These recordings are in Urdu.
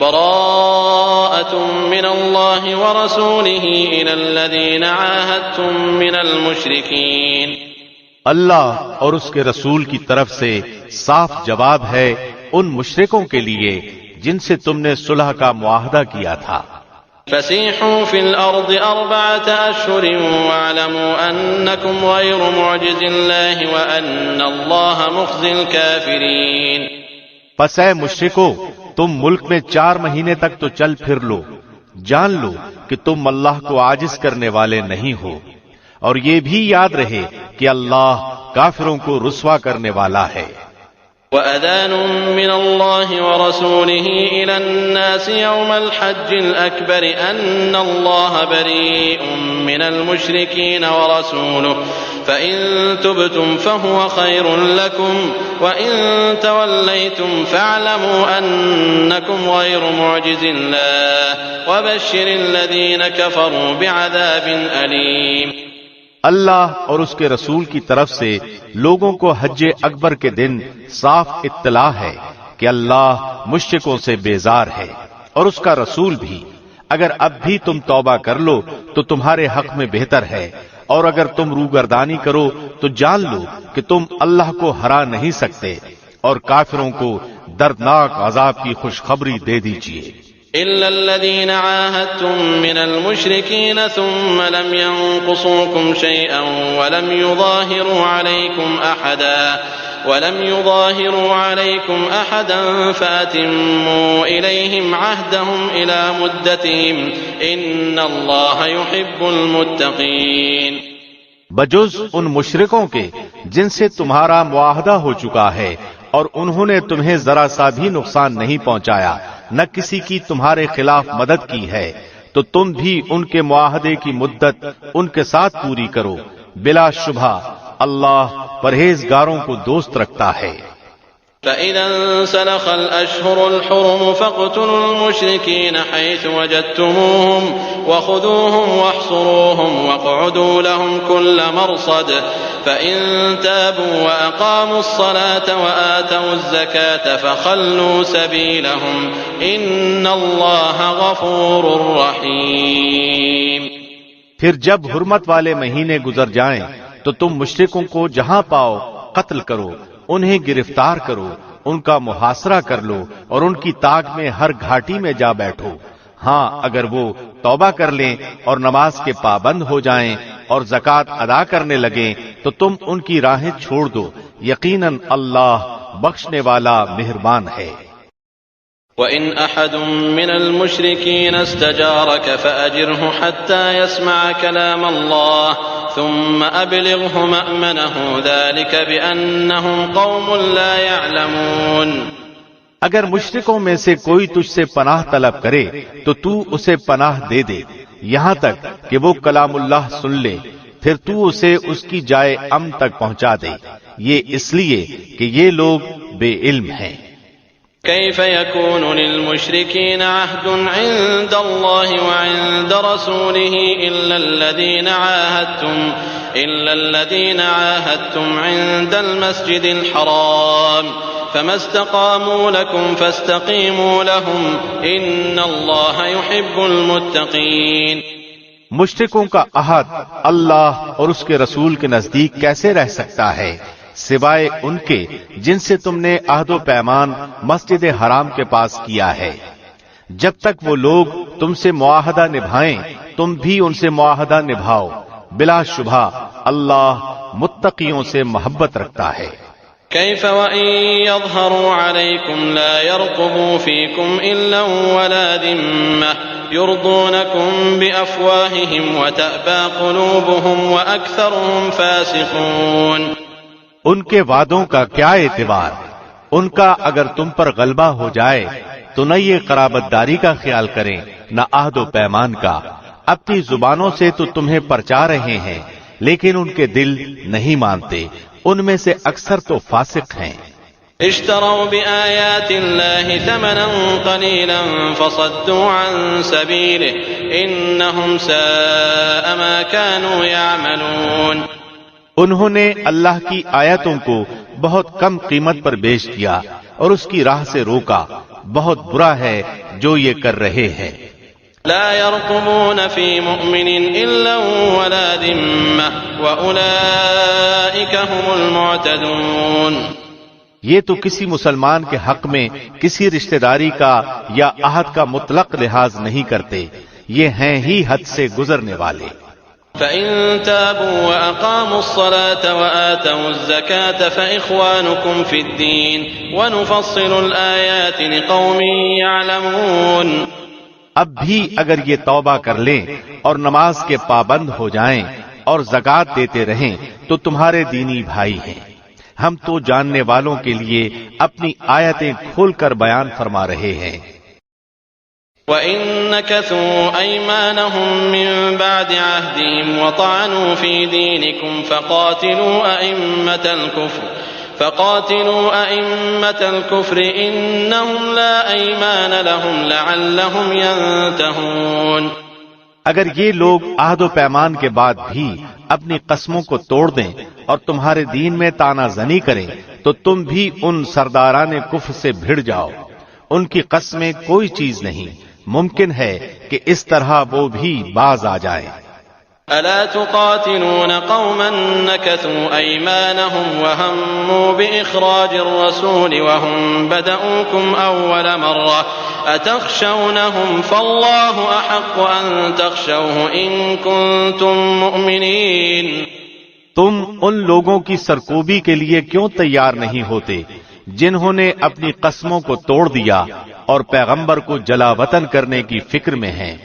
براءة من الله ورسوله إلى الذين عاهدتم من المشركين۔ اللہ اور اس کے رسول کی طرف سے صاف جواب ہے ان مشرکوں کے لیے جن سے تم نے صلح کا معاہدہ کیا تھا۔ فسيحوا في الأرض 4 أشهر واعلموا أنكم غير معجز الله وأن الله مخزي الكافرين۔ پس اے مشرکو، تم ملک میں 4 مہینے تک تو چل پھر لو، جان لو کہ تم اللہ کو عاجز کرنے والے نہیں ہو، اور یہ بھی یاد رہے کہ اللہ کافروں کو رسوا کرنے والا ہے۔ وَأَذَانٌ مِّنَ اللَّهِ وَرَسُولِهِ إِلَى النَّاسِ يَوْمَ الْحَجِّ الْأَكْبَرِ أَنَّ اللَّهَ بَرِيءٌ مِّنَ الْمُشْرِكِينَ وَرَسُولُهُ فَإِن تُبْتُمْ فَهُوَ خَيْرٌ لَّكُمْ وَإِن تَوَلَّيْتُمْ فَاعْلَمُوا أَنَّكُمْ غَيْرُ مُعْجِزِ اللَّهِ وَبَشِّرِ الَّذِينَ كَفَرُوا بِعَذَابٍ أَلِيمٍ۔ اللہ اور اس کے رسول کی طرف سے لوگوں کو حج اکبر کے دن صاف اطلاع ہے کہ اللہ مشرکوں سے بیزار ہے، اور اس کا رسول بھی۔ اگر اب بھی تم توبہ کر لو تو تمہارے حق میں بہتر ہے، اور اگر تم روگردانی کرو تو جان لو کہ تم اللہ کو ہرا نہیں سکتے، اور کافروں کو دردناک عذاب کی خوشخبری دے دیجیے۔ إلا الذين عاهدتم من المشركين ثم لم ينقصوكم شيئا ولم يظاهروا عليكم أحدا فأتموا إليهم عهدهم إلى مدتهم إن الله يحب المتقين۔ بجز ان مشرکوں کے جن سے تمہارا معاہدہ ہو چکا ہے اور انہوں نے تمہیں ذرا سا بھی نقصان نہیں پہنچایا، نہ کسی کی تمہارے خلاف مدد کی ہے، تو تم بھی ان کے معاہدے کی مدت ان کے ساتھ پوری کرو، بلا شبہ اللہ پرہیزگاروں کو دوست رکھتا ہے۔ فَإِذَا انسَلَخَ الْأَشْهُرُ الْحُرُمُ فَاقْتُلُوا الْمُشْرِكِينَ حَيْثُ وَجَدتُّمُوهُمْ وَخُذُوهُمْ وَاحْصُرُوهُمْ وَاقْعُدُوا لَهُمْ كُلَّ مَرْصَدٍ فَإِن تَابُوا وَأَقَامُوا الصَّلَاةَ وَآتَوُا الزَّكَاةَ فَخَلُّوا سَبِيلَهُمْ إِنَّ اللَّهَ غَفُورٌ رَّحِيمٌ۔ پھر جب حرمت والے مہینے گزر جائیں تو تم مشرکوں کو جہاں پاؤ قتل کرو، انہیں گرفتار کرو، ان کا محاصرہ کر لو، اور ان کی طاق میں ہر گھاٹی میں جا بیٹھو۔ ہاں اگر وہ توبہ کر لیں اور نماز کے پابند ہو جائیں اور زکوٰۃ ادا کرنے لگیں تو تم ان کی راہیں چھوڑ دو، یقیناً اللہ بخشنے والا مہربان ہے۔ وَإِنْ أَحَدٌ مِّنَ الْمُشْرِكِينَ اسْتَجَارَكَ فَأَجِرْهُ حَتَّى يَسْمَعَ كَلَامَ اللَّهِ ثُمَّ أَبْلِغْهُ مَأْمَنَهُ ذَلِكَ بِأَنَّهُمْ قَوْمٌ لَا يَعْلَمُونَ۔ اگر مشرکوں میں سے کوئی تجھ سے پناہ طلب کرے تو تو اسے پناہ دے دے یہاں تک کہ وہ کلام اللہ سن لے، پھر تو اسے اس کی جائے امن تک پہنچا دے، یہ اس لیے کہ یہ لوگ بے علم ہیں۔ كيف يكون للمشركين عهد عند الله وعند رسوله إلا الذين عاهدتم عند المسجد الحرام فما استقاموا لكم فاستقيموا لهم إن الله يحب المتقين۔ مشرکوں کا عہد اللہ اور اس کے رسول کے نزدیک کیسے رہ سکتا ہے سوائے ان کے جن سے تم نے عہد و پیمان مسجد حرام کے پاس کیا ہے۔ جب تک وہ لوگ تم سے معاہدہ نبھائیں تم بھی ان سے معاہدہ نبھاؤ، بلا شبہ اللہ متقیوں سے محبت رکھتا ہے۔ كيف وإن يظهروا عليكم لا يرقبوا فيكم إلا ولا ذمة يرضونكم بأفواههم وتأبى قلوبهم وأكثرهم فاسقون۔ ان کے وعدوں کا کیا اعتبار، ان کا اگر تم پر غلبہ ہو جائے تو نہ یہ قرابت داری کا خیال کریں نہ عہد و پیمان کا، اپنی زبانوں سے تو تمہیں پرچا رہے ہیں لیکن ان کے دل نہیں مانتے، ان میں سے اکثر تو فاسق ہیں۔ اشتروا بآيات الله ثمنا قليلا فصدوا عن سبيله إنهم ساء ما كانوا يعملون۔ انہوں نے اللہ کی آیتوں کو بہت کم قیمت پر بیچ دیا اور اس کی راہ سے روکا، بہت برا ہے جو یہ کر رہے ہیں۔ لا يرقبون في مؤمن إلا ولا ذمة وأولئك هم المعتدون۔ یہ تو کسی مسلمان کے حق میں کسی رشتہ داری کا یا عہد کا مطلق لحاظ نہیں کرتے، یہ ہیں ہی حد سے گزرنے والے۔ فَإِن تَابُوا وَأَقَامُوا الصَّلَاةَ وَآتَوُا الزَّكَاةَ فَإِخْوَانُكُمْ فِي الدِّينِ وَنُفَصِّلُ الْآيَاتِ لِقَوْمٍ يَعْلَمُونَ۔ اب بھی اگر یہ توبہ کر لیں اور نماز کے پابند ہو جائیں اور زکوٰۃ دیتے رہیں تو تمہارے دینی بھائی ہیں۔ ہم تو جاننے والوں کے لیے اپنی آیتیں کھول کر بیان فرما رہے ہیں۔ وَإِن نَكَثُوا أَيْمَانَهُم مِّن بَعْدِ عَهْدِهِمْ وَطَعَنُوا فِي دِينِكُمْ فَقَاتِلُوا أَئِمَّةَ الْكُفْرِ إِنَّهُمْ لَا أَيْمَانَ لَهُمْ لَعَلَّهُمْ يَنتَهُونَ۔ اگر یہ لوگ عہد و پیمان کے بعد بھی اپنی قسموں کو توڑ دیں اور تمہارے دین میں طعنہ زنی کریں تو تم بھی ان سرداران کفر سے بھڑ جاؤ، ان کی قسمیں کوئی چیز نہیں، ممکن ہے کہ اس طرح وہ بھی باز آ جائیں۔ ألا تقاتلون قوما نكثوا أيمانهم وهموا بإخراج الرسول وهم بدؤوكم أول مرة أتخشونهم فالله أحق أن تخشوه إن كنتم مؤمنين۔ تم ان لوگوں کی سرکوبی کے لیے کیوں تیار نہیں ہوتے جنہوں نے اپنی قسموں کو توڑ دیا اور پیغمبر کو جلا وطن کرنے کی فکر میں ہیں،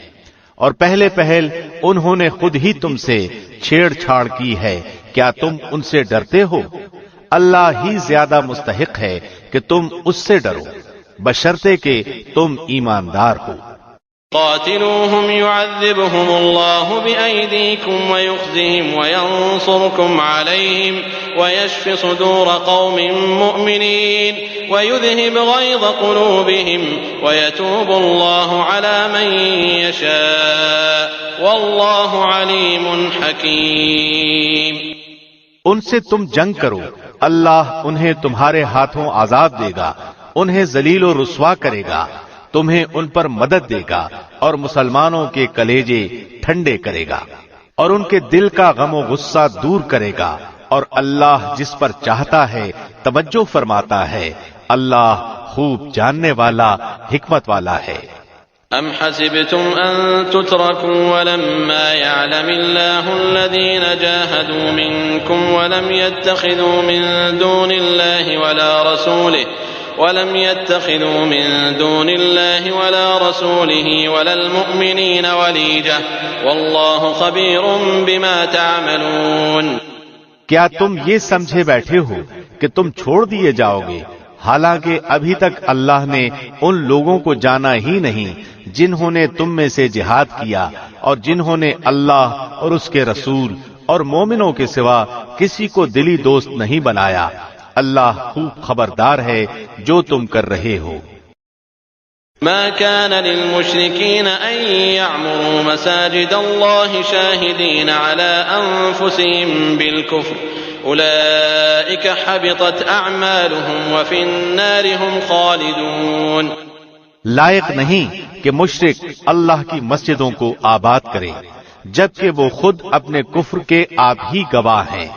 اور پہلے پہل انہوں نے خود ہی تم سے چھیڑ چھاڑ کی ہے، کیا تم ان سے ڈرتے ہو؟ اللہ ہی زیادہ مستحق ہے کہ تم اس سے ڈرو، بشرطے کہ تم ایماندار ہو۔ قاتلوهم يعذبهم الله بأيديكم ويخزهم وينصركم عليهم ويشف صدور قوم مؤمنين ويذهب غيظ قلوبهم ويتوب الله على من يشاء والله عليم حكيم۔ ان سے تم جنگ کرو، اللہ انہیں تمہارے ہاتھوں آزاد دے گا، انہیں ذلیل و رسوا کرے گا، تمہیں ان پر مدد دے گا اور مسلمانوں کے کلیجے ٹھنڈے کرے گا اور ان کے دل کا غم و غصہ دور کرے گا، اور اللہ جس پر چاہتا ہے توجہ فرماتا ہے، اللہ خوب جاننے والا، حکمت والا ہے۔ أم حسبتم أن تتركوا ولما يعلم الله الذين جاهدوا منكم ولم يتخذوا من دون الله ولا رسوله ولا المؤمنين وليجة والله خبير بما تعملون۔ کیا تم یہ سمجھے بیٹھے ہو کہ تم چھوڑ دیے جاؤ گے، حالانکہ ابھی تک اللہ نے ان لوگوں کو جانا ہی نہیں جنہوں نے تم میں سے جہاد کیا اور جنہوں نے اللہ اور اس کے رسول اور مومنوں کے سوا کسی کو دلی دوست نہیں بنایا، اللہ خوب خبردار ہے جو تم کر رہے ہو۔ ما كان للمشركين أن يعمروا مساجد الله شاهدين على أنفسهم بالكفر أولئك حبطت أعمالهم وفي النار هم خالدون۔ لائق نہیں کہ مشرک اللہ کی مسجدوں کو آباد کریں جبکہ وہ خود اپنے کفر کے آپ ہی گواہ ہیں،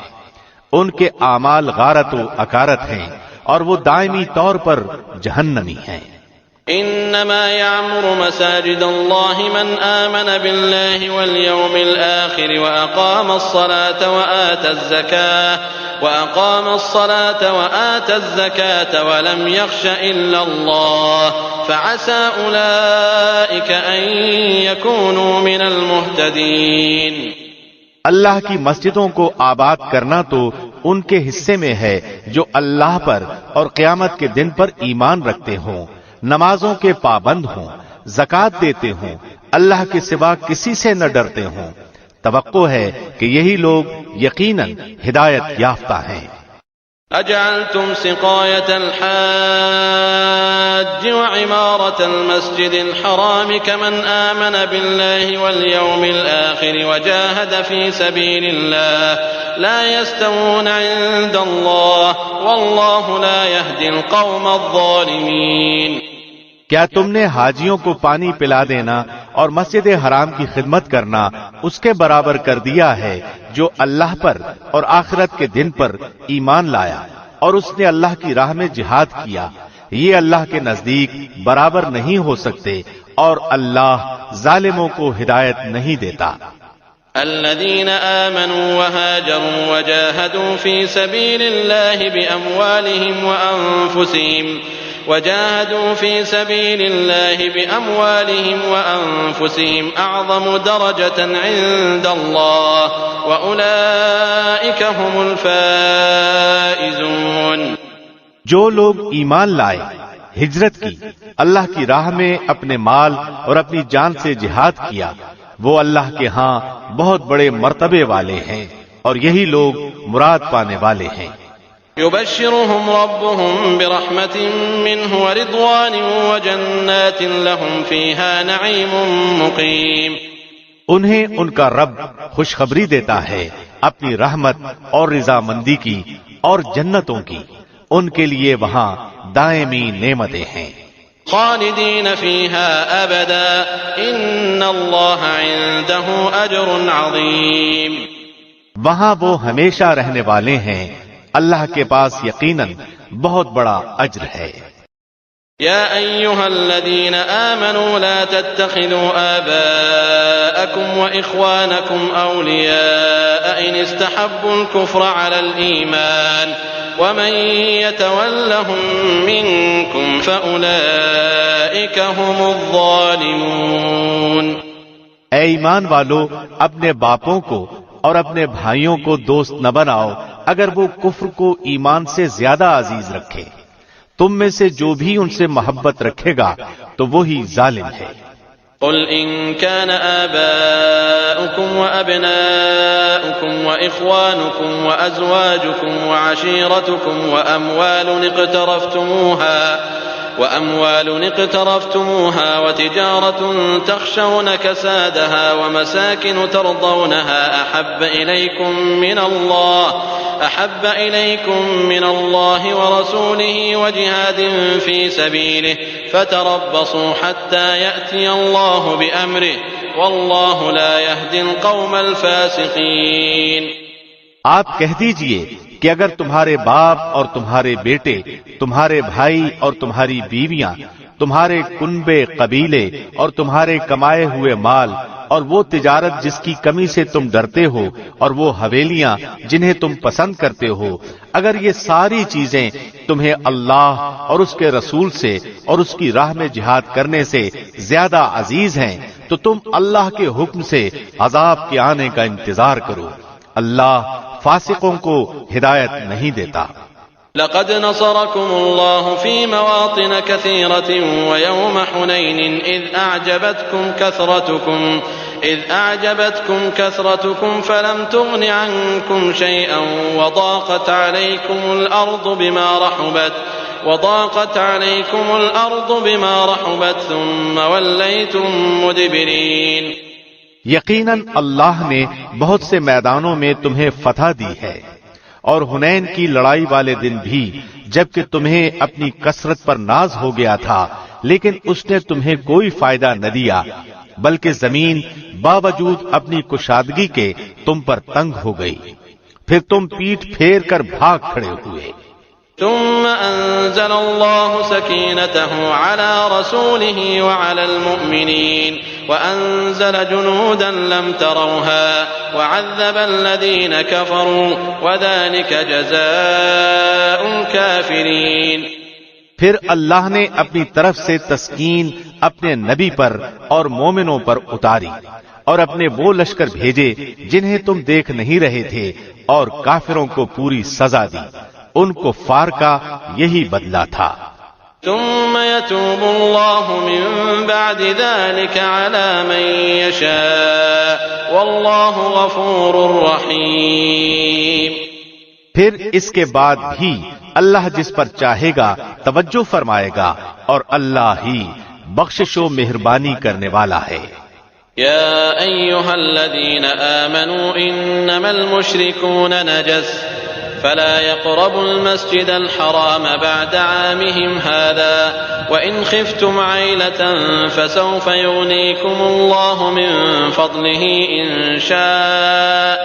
ان کے اعمال غارت و اکارت ہیں اور وہ دائمی طور پر جہنمی ہیں۔ انما يعمر مساجد الله من آمن بالله واليوم الآخر وأقام الصلاة وآتى الزكاة ولم يخش إلا الله فعسى أولئك أن يكونوا من المهتدين۔ اللہ کی مسجدوں کو آباد کرنا تو ان کے حصے میں ہے جو اللہ پر اور قیامت کے دن پر ایمان رکھتے ہوں، نمازوں کے پابند ہوں، زکوٰۃ دیتے ہوں، اللہ کے سوا کسی سے نہ ڈرتے ہوں، توقع ہے کہ یہی لوگ یقیناً ہدایت یافتہ ہیں۔ أجعلتم سقاية الحاج وعمارة المسجد الحرام كمن آمن بالله واليوم الآخر وجاهد في سبيل الله لا يستوون عند الله والله لا يهدي القوم الظالمين۔ کیا تم نے حاجیوں کو پانی پلا دینا اور مسجد حرام کی خدمت کرنا اس کے برابر کر دیا ہے جو اللہ پر اور آخرت کے دن پر ایمان لایا اور اس نے اللہ کی راہ میں جہاد کیا؟ یہ اللہ کے نزدیک برابر نہیں ہو سکتے اور اللہ ظالموں کو ہدایت نہیں دیتا۔ الذين آمنوا وهاجروا وجاهدوا في سبيل الله بأموالهم وأنفسهم أعظم درجة عند الله وأولئك هم الفائزون۔ جو لوگ ایمان لائے، ہجرت کی، اللہ کی راہ میں اپنے مال اور اپنی جان سے جہاد کیا، وہ اللہ کے ہاں بہت بڑے مرتبے والے ہیں اور یہی لوگ مراد پانے والے ہیں۔ يبشرهم ربهم برحمة منه ورضوان وجنات لهم فيها نعيم مقيم۔ انہیں ان کا رب خوشخبری دیتا ہے اپنی رحمت اور رضامندی کی اور جنتوں کی، ان کے لیے وہاں دائمی نعمتیں ہیں۔ خالدین فیہا ابدا ان اللہ عنده اجر عظیم۔ وہاں وہ ہمیشہ رہنے والے ہیں، اللہ کے پاس یقیناً بہت بڑا اجر ہے۔ يا أيها الذين آمنوا لا تتخذوا آباءكم وإخوانكم أولياء إن استحبوا الكفر على الإيمان ومن يتولهم منكم فأولئك هم الظالمون۔ اے ایمان والو، اپنے باپوں کو اور اپنے بھائیوں کو دوست نہ بناؤ اگر وہ کفر کو ایمان سے زیادہ عزیز رکھے، تم میں سے جو بھی ان سے محبت رکھے گا تو وہی ظالم ہے۔ قل إن كان آباؤكم وأبناؤكم وإخوانكم وأزواجكم وعشيرتكم وأموال اقترفتموها وتجارة تخشون كسادها ومساكن ترضونها أحب إليكم من الله ورسوله وجهاد في سبيله فتربصوا حتى يأتي الله بأمره والله لا يهدي القوم الفاسقين۔ آپ کہہ دیجئے کہ اگر تمہارے باپ اور تمہارے بیٹے، تمہارے بھائی اور تمہاری بیویاں، تمہارے کنبے قبیلے اور تمہارے کمائے ہوئے مال اور وہ تجارت جس کی کمی سے تم ڈرتے ہو اور وہ حویلیاں جنہیں تم پسند کرتے ہو، اگر یہ ساری چیزیں تمہیں اللہ اور اس کے رسول سے اور اس کی راہ میں جہاد کرنے سے زیادہ عزیز ہیں تو تم اللہ کے حکم سے عذاب کے آنے کا انتظار کرو، اللہ فاسقوں کو ہدایت نہیں دیتا۔ لقد نصركم الله في مواطن كثيرة ويوم حنين إذ أعجبتكم كثرتكم فلم تغن عنكم شيئا وضاقت عليكم الأرض بما رحبت ثم وليتم مدبرين۔ یقیناً اللہ نے بہت سے میدانوں میں تمہیں فتح دی ہے، اور حنین کی لڑائی والے دن بھی جبکہ تمہیں اپنی کثرت پر ناز ہو گیا تھا لیکن اس نے تمہیں کوئی فائدہ نہ دیا، بلکہ زمین باوجود اپنی کشادگی کے تم پر تنگ ہو گئی، پھر تم پیٹھ پھیر کر بھاگ کھڑے ہوئے۔ ثم أنزل الله سكينته على رسوله وعلى المؤمنين وأنزل جنودا لم تروها وعذب الذين كفروا وذلك جزاء الكافرين۔ پھر اللہ نے اپنی طرف سے تسکین اپنے نبی پر اور مومنوں پر اتاری اور اپنے وہ لشکر بھیجے جنہیں تم دیکھ نہیں رہے تھے اور کافروں کو پوری سزا دی، ان کفار کا یہی بدلہ تھا۔ ثم يتوب الله من بعد ذلك على من يشاء والله غفور رحيم۔ پھر اس کے بعد بھی اللہ جس پر چاہے گا توجہ فرمائے گا اور اللہ ہی بخشش و مہربانی کرنے والا ہے۔ يا أيها الذين آمنوا إنما المشركون نجس فلا يقربوا المسجد الحرام بعد عامهم هذا وإن خفتم عيلة فسوف يغنيكم الله من فضله إن شاء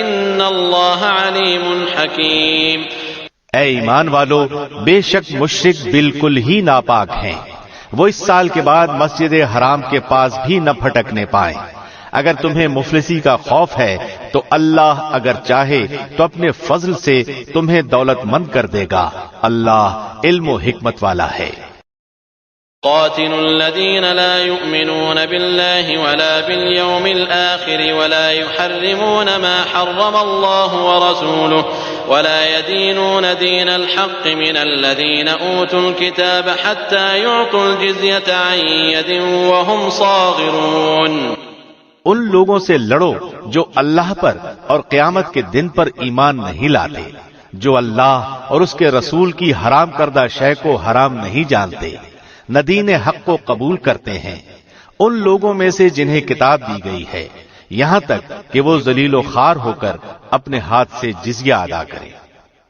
إن الله عليم حكيم. اے ایمان والو، بے شک مشرک بالکل ہی ناپاک ہیں، وہ اس سال کے بعد مسجد حرام کے پاس بھی نہ پھٹکنے پائیں. اگر تمہیں مفلسی کا خوف ہے تو اللہ اگر چاہے تو اپنے فضل سے تمہیں دولت مند کر دے گا. اللہ علم و حکمت والا ہے. قاتلوا الذين لا يؤمنون بالله ولا باليوم الآخر ولا يحرمون ما حرم الله ورسوله ولا يدينون دين الحق من الذين أوتوا الكتاب حتى يعطوا الجزية عن يد وهم صاغرون. ان لوگوں سے لڑو جو اللہ پر اور قیامت کے دن پر ایمان نہیں لاتے، جو اللہ اور اس کے رسول کی حرام کردہ شے کو حرام نہیں جانتے، نہ دین حق کو قبول کرتے ہیں، ان لوگوں میں سے جنہیں کتاب دی گئی ہے، یہاں تک کہ وہ ذلیل و خوار ہو کر اپنے ہاتھ سے جزیہ ادا کریں.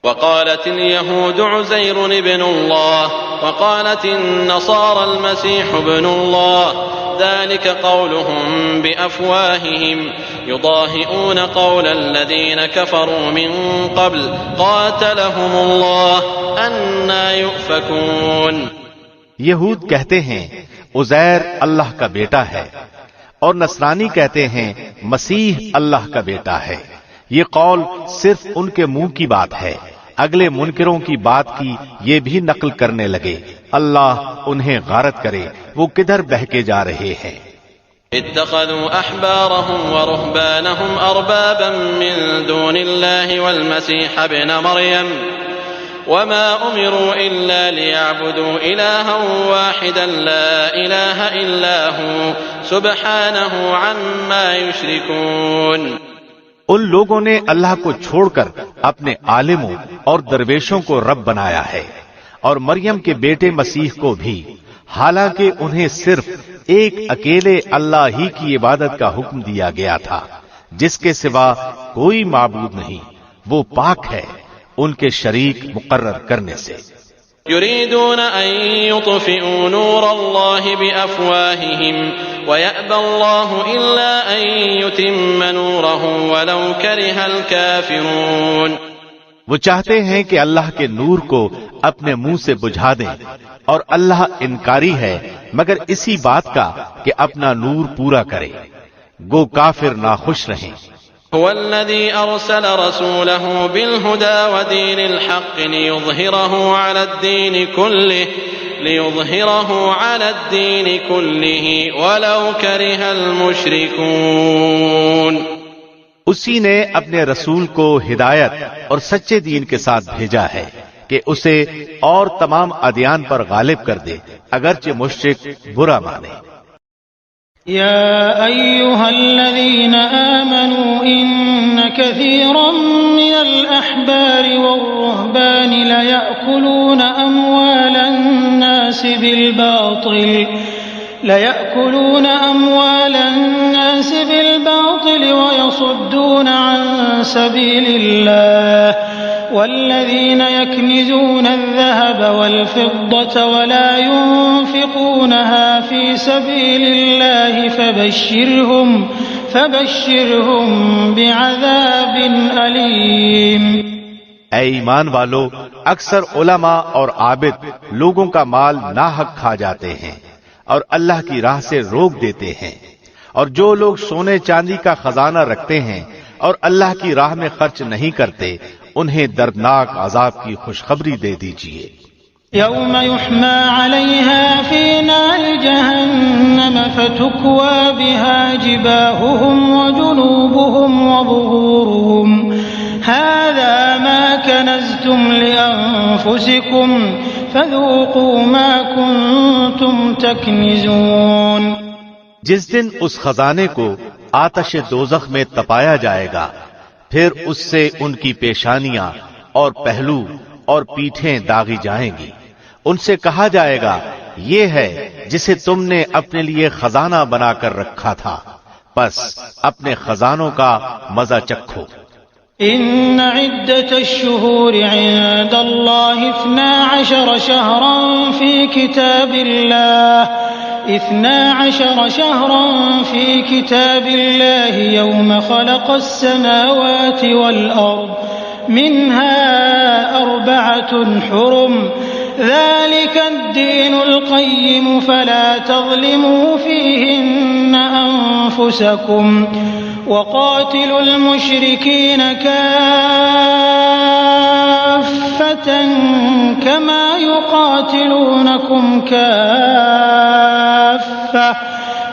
وقالت اليهود عزير ابن الله وقالت النصارى المسيح ابن الله ذلك قولهم بأفواههم يضاهئون قول الذين كفروا من قبل قاتلهم الله أنا يؤفكون. یہود کہتے ہیں عزیر اللہ کا بیٹا ہے اور نصرانی کہتے ہیں مسیح اللہ کا بیٹا ہے. یہ قول صرف ان کے منہ کی بات ہے، اگلے منکروں کی بات کی یہ بھی نقل کرنے لگے. اللہ انہیں غارت کرے، وہ کدھر بہکے جا رہے ہیں. اتخذوا احبارهم ورهبانهم اربابا من دون الله والمسيح ابن مريم وما امروا الا ليعبدوا الها واحدا لا اله الا هو سبحانه عما يشركون. ان لوگوں نے اللہ کو چھوڑ کر اپنے عالموں اور درویشوں کو رب بنایا ہے، اور مریم کے بیٹے مسیح کو بھی، حالانکہ انہیں صرف ایک اکیلے اللہ ہی کی عبادت کا حکم دیا گیا تھا، جس کے سوا کوئی معبود نہیں، وہ پاک ہے ان کے شریک مقرر کرنے سے. يريدون أن يطفئوا نور الله بأفواههم ويأبى الله إلا أن يتم نوره ولو كره الكافرون. وہ چاہتے ہیں کہ اللہ کے نور کو اپنے منہ سے بجھا دیں، اور اللہ انکاری ہے مگر اسی بات کا کہ اپنا نور پورا کرے، گو کافر ناخوش رہیں. هو الذي أرسل رسوله بالهدى ودين الحق ليظهره على الدين كله ولو كره المشركون. اسی نے اپنے رسول کو ہدایت اور سچے دین کے ساتھ بھیجا ہے کہ اسے اور تمام ادیان پر غالب کر دے، اگرچہ مشرک برا مانے. يا أيها الذين آمنوا إن كثيرا من الأحبار والرهبان ليأكلون أموال الناس بالباطل ويصدون عن سبيل الله والذين يكنزون الذهب والفضة ولا ينفقونها في سبيل الله فبشرهم بعذاب أليم. اے ایمان والو، اکثر علماء اور عابد لوگوں کا مال ناحق کھا جاتے ہیں اور اللہ کی راہ سے روک دیتے ہیں، اور جو لوگ سونے چاندی کا خزانہ رکھتے ہیں اور اللہ کی راہ میں خرچ نہیں کرتے، انہیں دردناک عذاب کی خوشخبری دے دیجیے. يوم يحمى عليها في نار جهنم فتكوى بها جباههم وجنوبهم وظهورهم هذا ما كنزتم لأنفسكم فذوقوا ما كنتم تكنزون. جس دن اس خزانے کو آتش دوزخ میں تپایا جائے گا، پھر اس سے ان کی پیشانیاں اور پہلو اور پیٹھیں داغی جائیں گی. ان سے کہا جائے گا یہ ہے جسے تم نے اپنے لیے خزانہ بنا کر رکھا تھا، بس اپنے خزانوں کا مزہ چکھو. إن عدة الشهور عند الله 12 شهرا في كتاب الله 12 شهرا في كتاب الله يوم خلق السماوات والأرض منها 4 حرم ذلك الدين القيم فلا تظلموا فيهن أنفسكم وقاتلوا المشركين كافة كما يقاتلونكم كافة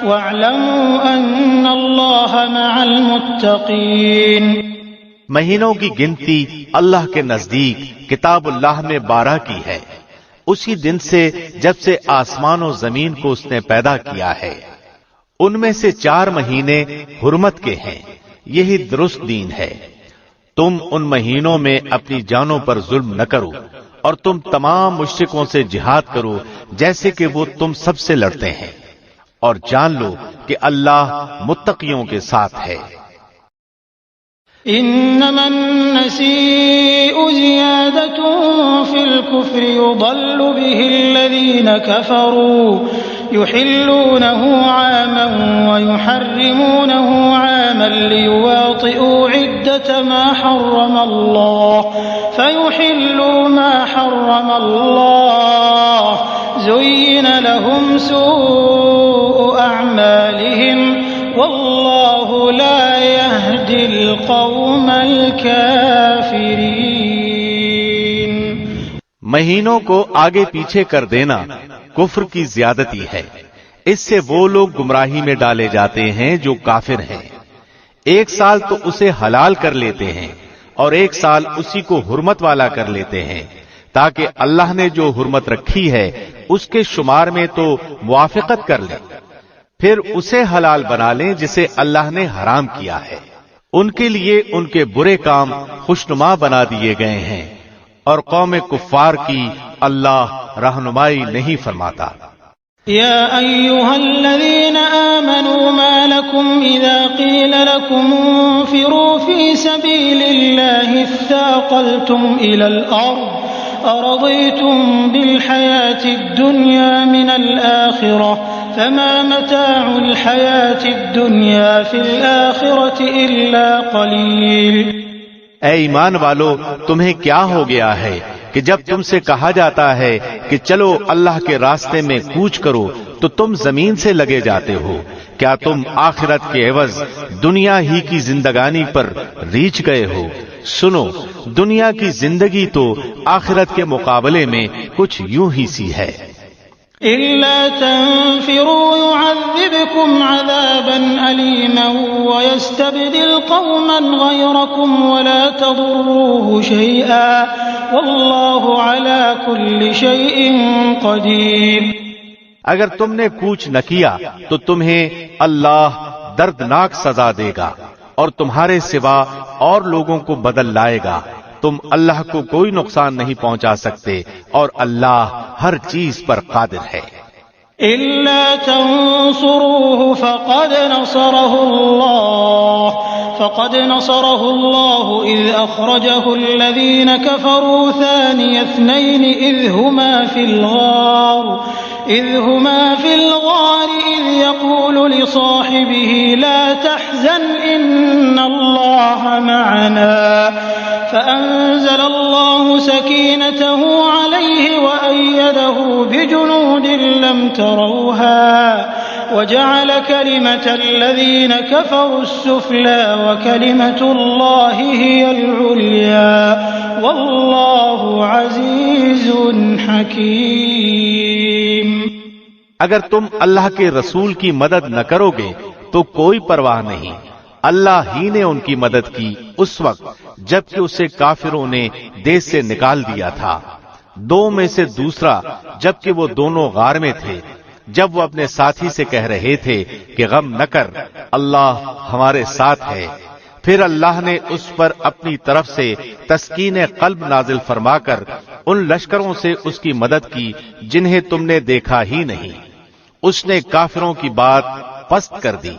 واعلموا أن الله مع المتقين. مہینوں کی گنتی اللہ کے نزدیک کتاب اللہ میں 12 کی ہے، اسی دن سے جب سے آسمان و زمین کو اس نے پیدا کیا ہے. ان میں سے 4 مہینے حرمت کے ہیں، یہی درست دین ہے. تم ان مہینوں میں اپنی جانوں پر ظلم نہ کرو اور تم تمام مشرکوں سے جہاد کرو جیسے کہ وہ تم سب سے لڑتے ہیں، اور جان لو کہ اللہ متقیوں کے ساتھ ہے. إنما النسيء زيادة في الكفر يضل به الذين كفروا يحلونه عاما ويحرمونه عاما ليواطئوا عدة ما حرم الله فيحلوا ما حرم الله زين لهم سوء أعمالهم والله لا يهدي القوم الكافرين. مہینوں کو آگے پیچھے کر دینا کفر کی زیادتی ہے، اس سے وہ لوگ گمراہی میں ڈالے جاتے ہیں جو کافر ہیں. 1 سال تو اسے حلال کر لیتے ہیں اور 1 سال اسی کو حرمت والا کر لیتے ہیں تاکہ اللہ نے جو حرمت رکھی ہے اس کے شمار میں تو موافقت کر لیں، پھر اسے حلال بنا لیں جسے اللہ نے حرام کیا ہے. ان کے لیے ان کے برے کام خوشنما بنا دیے گئے ہیں اور قوم کفار کی اللہ رہنمائی نہیں فرماتا. يا أيها الذين آمنوا ما لكم إذا قيل لكم انفروا في سبيل الله اثاقلتم إلى الأرض أرضيتم بالحياة الدنيا من الآخرة فما متاع الحياة الدنيا في الآخرة إلا قليل. اے ایمان والو، تمہیں کیا ہو گیا ہے کہ جب تم سے کہا جاتا ہے کہ چلو اللہ کے راستے میں کوچ کرو تو تم زمین سے لگے جاتے ہو؟ کیا تم آخرت کے عوض دنیا ہی کی زندگانی پر ریچھ گئے ہو؟ سنو، دنیا کی زندگی تو آخرت کے مقابلے میں کچھ یوں ہی سی ہے. إلا تنفروا يعذبكم عذابا أليما ويستبدل قوما غيركم ولا تضروه شيئا والله على كل شيء قدير. اگر تم نے کوچ نہ کیا تو تمہیں اللہ دردناک سزا دے گا اور تمہارے سوا اور لوگوں کو بدل لائے گا. تم اللہ کو کوئی نقصان نہیں پہنچا سکتے اور اللہ ہر چیز پر قادر ہے. إلا تنصروه فقد نصره الله إذ أخرجه الذين كفروا ثاني اثنين إذ هما في الغار إذ يقول لصاحبه لا تحزن إن الله معنا فأنزل الله سكينته عليه وأيده بجنود لم تروها وجعل كلمة الذين كفروا السفلى وكلمة الله هي العليا والله عزيز حكيم. اگر تم اللہ کے رسول کی مدد نہ کرو گے تو کوئی پرواہ نہیں، اللہ ہی نے ان کی مدد کی اس وقت جبکہ اسے کافروں نے دیس سے نکال دیا تھا. 2 میں سے دوسرا جبکہ وہ دونوں غار میں تھے، جب وہ اپنے ساتھی سے کہہ رہے تھے کہ غم نہ کر، اللہ ہمارے ساتھ ہے. پھر اللہ نے اس پر اپنی طرف سے تسکین قلب نازل فرما کر ان لشکروں سے اس کی مدد کی جنہیں تم نے دیکھا ہی نہیں. اس نے کافروں کی بات پست کر دی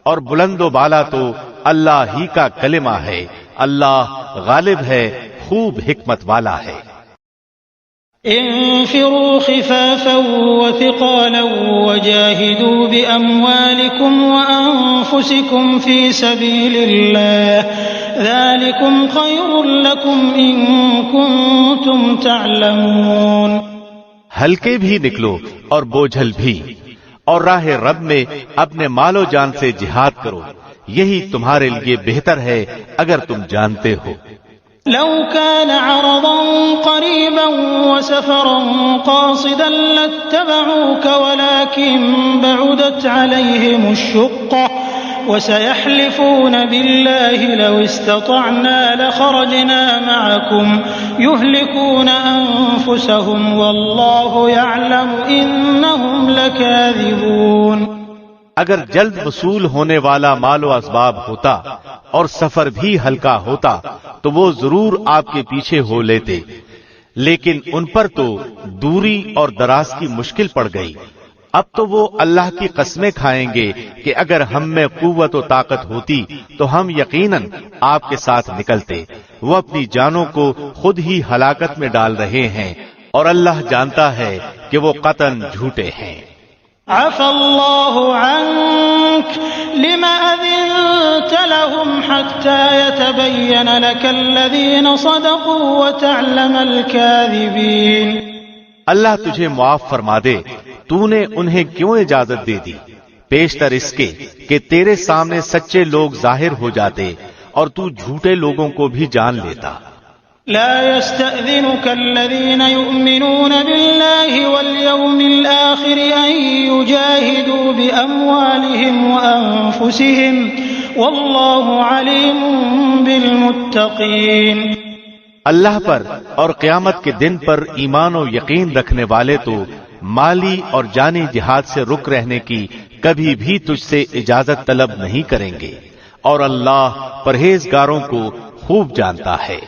اور بلند و بالا تو اللہ ہی کا کلمہ ہے اللہ غالب ہے، خوب حکمت والا ہے۔ انفروا خفافا وثقالا وجاهدوا بأموالكم وأنفسكم في سبيل الله ذلكم خير لكم إن كنتم تعلمون۔ ہلکے بھی نکلو اور بوجھل بھی، اور راہ رب میں اپنے مال و جان سے جہاد کرو، یہی تمہارے لیے بہتر ہے اگر تم جانتے ہو۔ لو كان عرضا قريبا وسفرا قاصدا لاتبعوك ولكن بعدت عليهم الشقة وسيحلفون بالله لو استطعنا لخرجنا معكم يهلكون أنفسهم والله يعلم إنهم لكاذبون۔ اگر جلد وصول ہونے والا مال و اسباب ہوتا اور سفر بھی ہلکا ہوتا تو وہ ضرور آپ کے پیچھے ہو لیتے، لیکن ان پر تو دوری اور دراز کی مشکل پڑ گئی۔ اب تو وہ اللہ کی قسمیں کھائیں گے کہ اگر ہم میں قوت و طاقت ہوتی تو ہم یقیناً آپ کے ساتھ نکلتے۔ وہ اپنی جانوں کو خود ہی ہلاکت میں ڈال رہے ہیں اور اللہ جانتا ہے کہ وہ قطعاً جھوٹے ہیں۔ عفى الله عنك لما أذنت لهم حتى يتبين لك الذين صدقوا وتعلم الكاذبين۔ اللہ تجھے معاف فرما دے، تو نے انہیں کیوں اجازت دے دی، پیشتر اس کے کہ تیرے سامنے سچے لوگ ظاہر ہو جاتے اور تو جھوٹے لوگوں کو بھی جان لیتا۔ لا يستأذنك الذين يؤمنون بالله واليوم الآخر أن يجاهدوا بأموالهم وأنفسهم والله عليم بالمتقين۔ اللہ پر اور قیامت کے دن پر ایمان و یقین رکھنے والے تو مالی اور جانی جہاد سے رک رہنے کی کبھی بھی تجھ سے اجازت طلب نہیں کریں گے، اور اللہ پرہیزگاروں کو خوب جانتا ہے۔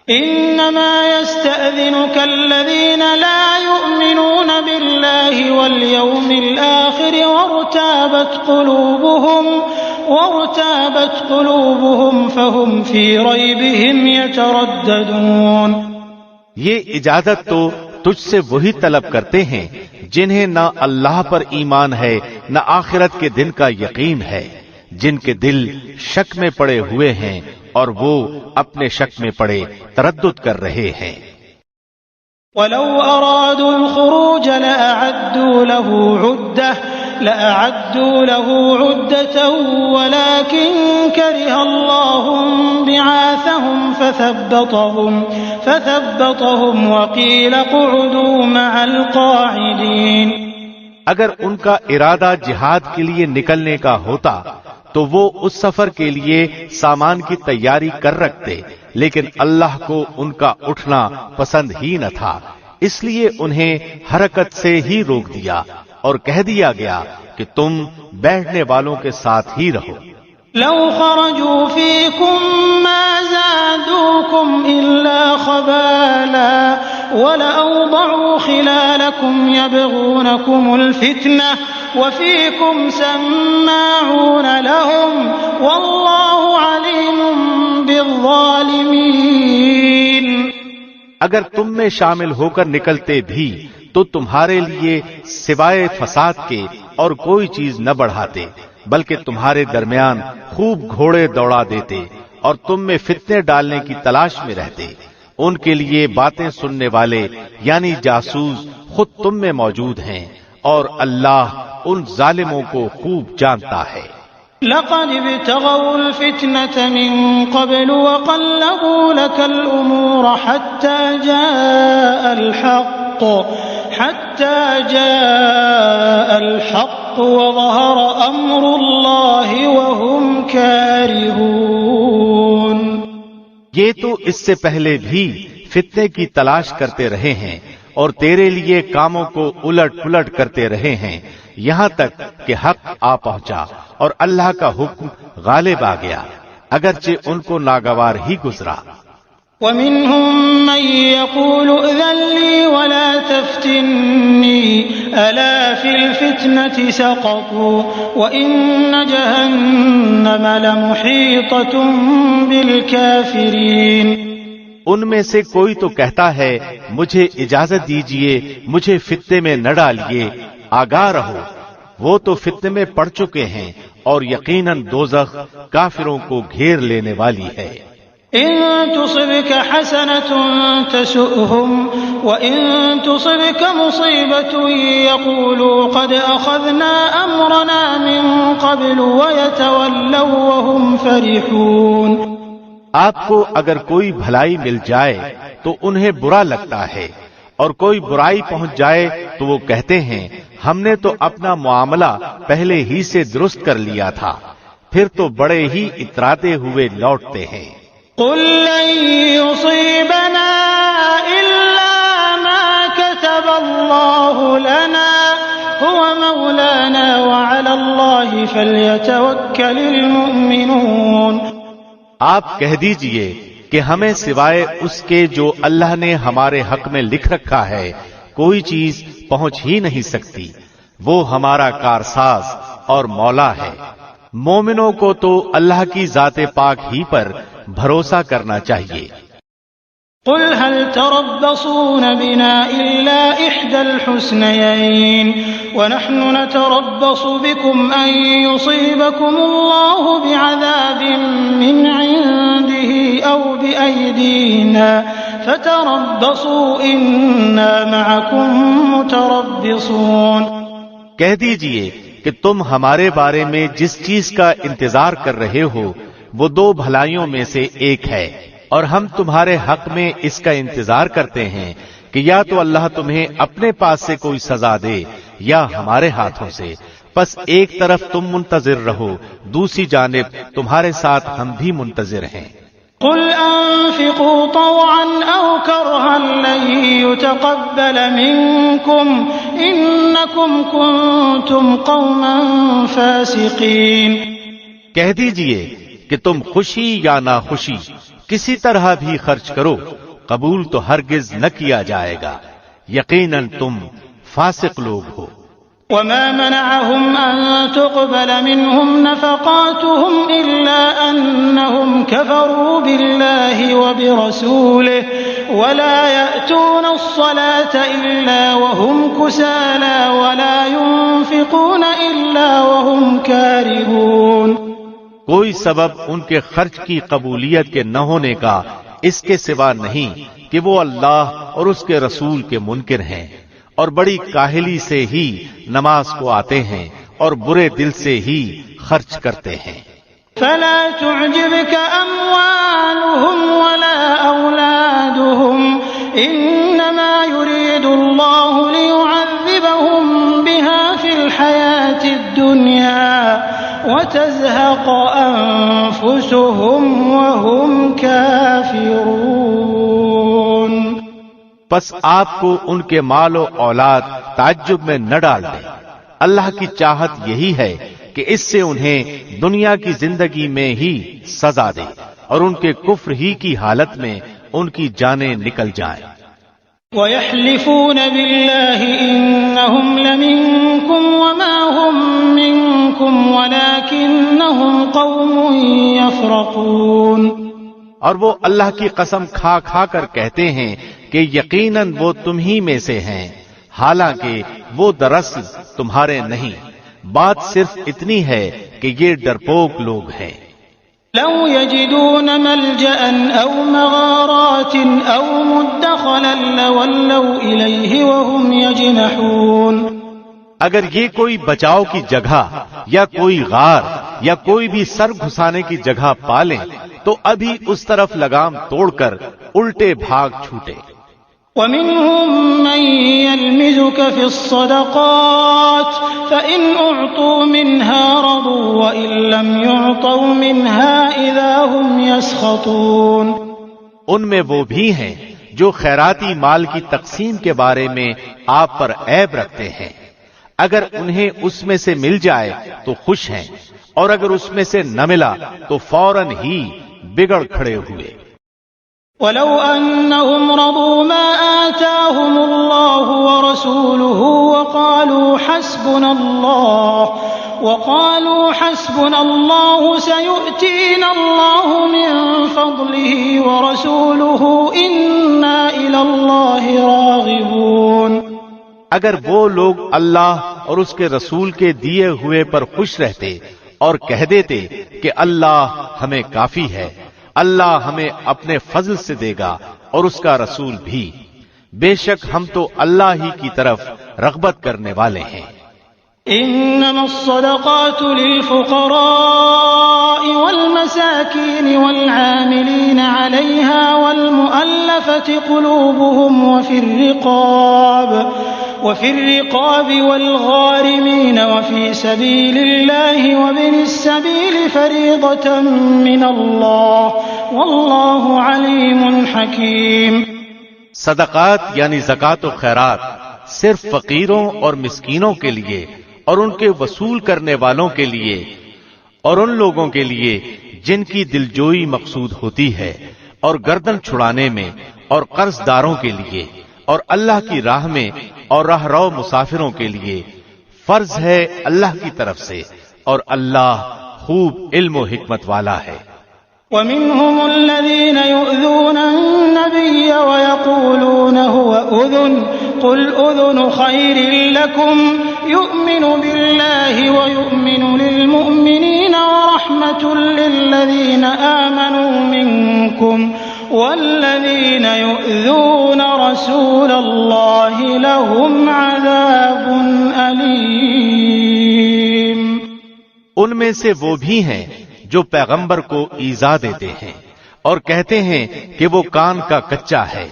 انما يستأذنك الذين لا يؤمنون بالله واليوم الآخر وارتابت قلوبهم فهم في ريبهم يترددون۔ یہ اجازت تو تجھ سے وہی طلب کرتے ہیں جنہیں نہ اللہ پر ایمان ہے نہ آخرت کے دن کا یقین ہے، جن کے دل شک میں پڑے ہوئے ہیں اور وہ اپنے شک میں پڑے تردد کر رہے ہیں۔ وَلَوْ أَرَادُوا الْخُرُوجَ لَأَعَدُّوا لَهُ عُدَّةً وَلَكِنْ كَرِهَ اللَّهُ بِعَاثَهُمْ فَثَبَّطَهُمْ وَقِيلَ اقْعُدُوا مَعَ الْقَاعِدِينَ۔ اگر ان کا ارادہ جہاد کے لیے نکلنے کا ہوتا تو وہ اس سفر کے لیے سامان کی تیاری کر رکھتے، لیکن اللہ کو ان کا اٹھنا پسند ہی نہ تھا، اس لیے انہیں حرکت سے ہی روک دیا اور کہہ دیا گیا کہ تم بیٹھنے والوں کے ساتھ ہی رہو۔ لو خرجوا فيكم ما زادوكم إلا خبالا ولأوضعوا خلالكم يبغونكم الفتنة وفيكم سماعون لهم والله عليم بالظالمين۔ اگر تم میں شامل ہو کر نکلتے بھی تو تمہارے لیے سوائے فساد کے اور کوئی چیز نہ بڑھاتے، بلکہ تمہارے درمیان خوب گھوڑے دوڑا دیتے اور تم میں فتنے ڈالنے کی تلاش میں رہتے۔ ان کے لیے باتیں سننے والے یعنی جاسوس خود تم میں موجود ہیں، اور اللہ ان ظالموں کو خوب جانتا ہے۔ لقد ابتغوا الفتنة من قبل وقلبوا لك الأمور حتى جاء الحق وظهر أمر الله وهم كارهون۔ یہ تو اس سے پہلے بھی فتنے کی تلاش کرتے رہے ہیں اور تیرے لیے کاموں کو الٹ پلٹ کرتے رہے ہیں، یہاں تک کہ حق آ پہنچا اور اللہ کا حکم غالب آ گیا، اگرچہ ان کو ناگوار ہی گزرا۔ ومنهم من يقول ائذن لي ولا تفتني ألا في الفتنة سقطوا وإن جهنم لمحيطة بالكافرين۔ ان میں سے کوئی تو کہتا ہے مجھے اجازت دیجئے، مجھے فتنے میں نہ ڈالیے، آگاہ رہو، وہ تو فتنے میں پڑ چکے ہیں اور یقیناً دوزخ کافروں کو گھیر لینے والی ہے۔ إن تصبك حسنة تسؤهم وإن تصبك مصيبة يقولوا قد أخذنا أمرنا من قبل ويتولوا وهم فرحون۔ آپ کو اگر کوئی بھلائی مل جائے تو انہیں برا لگتا ہے، اور کوئی برائی پہنچ جائے تو وہ کہتے ہیں ہم نے تو اپنا معاملہ پہلے ہی سے درست کر لیا تھا، پھر تو بڑے ہی اتراتے ہوئے لوٹتے ہیں۔ قل لن يصيبنا إلا ما كتب الله لنا هو مولانا وعلى الله فليتوكل المؤمنون۔ آپ کہہ دیجئے کہ ہمیں سوائے اس کے جو اللہ نے ہمارے حق میں لکھ رکھا ہے کوئی چیز پہنچ ہی نہیں سکتی، وہ ہمارا کارساز اور مولا ہے۔ مومنوں کو تو اللہ کی ذات پاک ہی پر بھروسہ کرنا چاہیے۔ قل هل تربصون بنا إلا إحدى الحسنيين ونحن نتربص بكم أن يصيبكم الله بعذاب من عنده أو بأيدينا فتربصوا إنا معكم متربصون۔ کہہ دیجئے کہ تم ہمارے بارے میں جس چیز کا انتظار کر رہے ہو وہ دو بھلائیوں میں سے ایک ہے، اور ہم تمہارے حق میں اس کا انتظار کرتے ہیں کہ یا تو اللہ تمہیں اپنے پاس سے کوئی سزا دے یا ہمارے ہاتھوں سے، پس ایک طرف تم منتظر رہو، دوسری جانب تمہارے ساتھ ہم بھی منتظر ہیں۔ قل انفقوا طوعا او كرها لن يتقبل منكم انكم كنتم قوما فاسقين۔ کہہ دیجئے کہ تم خوشی یا ناخوشی کسی طرح بھی خرچ کرو، قبول تو ہرگز نہ کیا جائے گا، یقیناً تم فاسق لوگ ہو۔ وما منعهم أن تقبل منهم نفقاتهم إلا أنهم كفروا بالله وبرسوله ولا يأتون الصلاة إلا وهم كسالى ولا ينفقون إلا وهم كارهون۔ کوئی سبب ان کے خرچ کی قبولیت کے نہ ہونے کا اس کے سوا نہیں کہ وہ اللہ اور اس کے رسول کے منکر ہیں، اور بڑی کاہلی سے ہی نماز کو آتے ہیں اور برے دل سے ہی خرچ کرتے ہیں۔ فلا تعجبك أموالهم ولا أولادهم إنما يريد الله ليعذبهم بها في الحياة الدنيا وتزهق أنفسهم وهم كافرون۔ پس آپ کو ان کے مال و اولاد تعجب میں نہ ڈال دیں، اللہ کی چاہت یہی ہے کہ اس سے انہیں دنیا کی زندگی میں ہی سزا دے اور ان کے کفر ہی کی حالت میں ان کی جانیں نکل جائیں۔ وَيَحْلِفُونَ بِاللَّهِ إِنَّهُمْ لَمِنكُمْ وَمَا هُمْ مِنكُمْ وَلَكِنَّهُمْ قَوْمٌ يَفْرَقُونَ۔ اور وہ اللہ کی قسم کھا کھا کر کہتے ہیں کہ یقیناً وہ تم ہی میں سے ہیں، حالانکہ وہ دراصل تمہارے نہیں، بات صرف اتنی ہے کہ یہ ڈرپوک لوگ ہیں۔ لو يجدون ملجأ أو مغارات أو مدخلا لولوا إليه وهم يجنحون۔ اگر یہ کوئی بچاؤ کی جگہ یا کوئی غار یا کوئی بھی سر گھسانے کی جگہ پالیں تو ابھی اس طرف لگام توڑ کر الٹے بھاگ چھوٹے۔ ومنهم من يلمزك في الصدقات فإن أعطوا منها رضوا وإن لم يعطوا منها إذا هم يسخطون۔ ان میں وہ بھی ہیں جو خیراتی مال کی تقسیم کے بارے میں آپ پر عیب رکھتے ہیں، اگر انہیں اس میں سے مل جائے تو خوش ہیں، اور اگر اس میں سے نہ ملا تو فوراً ہی بگڑ کھڑے ہوئے۔ ولو أنهم رضوا ما آتاهم الله ورسوله وقالوا حسبنا الله سيؤتينا الله من فضله ورسوله إنا إلى الله راغبون. اگر وہ لوگ اللہ اور اس کے رسول کے دیے ہوئے پر خوش رہتے اور کہہ دیتے کہ اللہ ہمیں کافی ہے، اللہ ہمیں اپنے فضل سے دے گا اور اس کا رسول بھی، بے شک ہم تو اللہ ہی کی طرف رغبت کرنے والے ہیں. إنما الصدقات للفقراء والمساكين والعاملين عليها والمؤلفة قلوبهم وفي الرقاب والغارمين وفي سبيل الله وابن السبيل فريضة من الله والله عليم حكيم. صدقات یعنی زکوٰۃ و خیرات صرف فقیروں اور مسکینوں کے لیے اور ان کے وصول کرنے والوں کے لیے اور ان لوگوں کے لیے جن کی دلجوئی مقصود ہوتی ہے، اور گردن چھڑانے میں، اور قرض داروں کے لیے، اور اللہ کی راہ میں اور راہ رو مسافروں کے لیے فرض ہے اللہ کی طرف سے، اور اللہ خوب علم و حکمت والا ہے. ومنهم الذين يؤذون النبي ويقولون هو أذن قل أذن خير لكم يؤمن بالله ويؤمن للمؤمنين ورحمة للذين آمنوا منكم والذين يؤذون رسول الله لهم عذاب أليم. ان میں سے وہ بھی ہیں جو پیغمبر کو ایذا دیتے ہیں اور کہتے ہیں کہ وہ کان کا کچا ہے.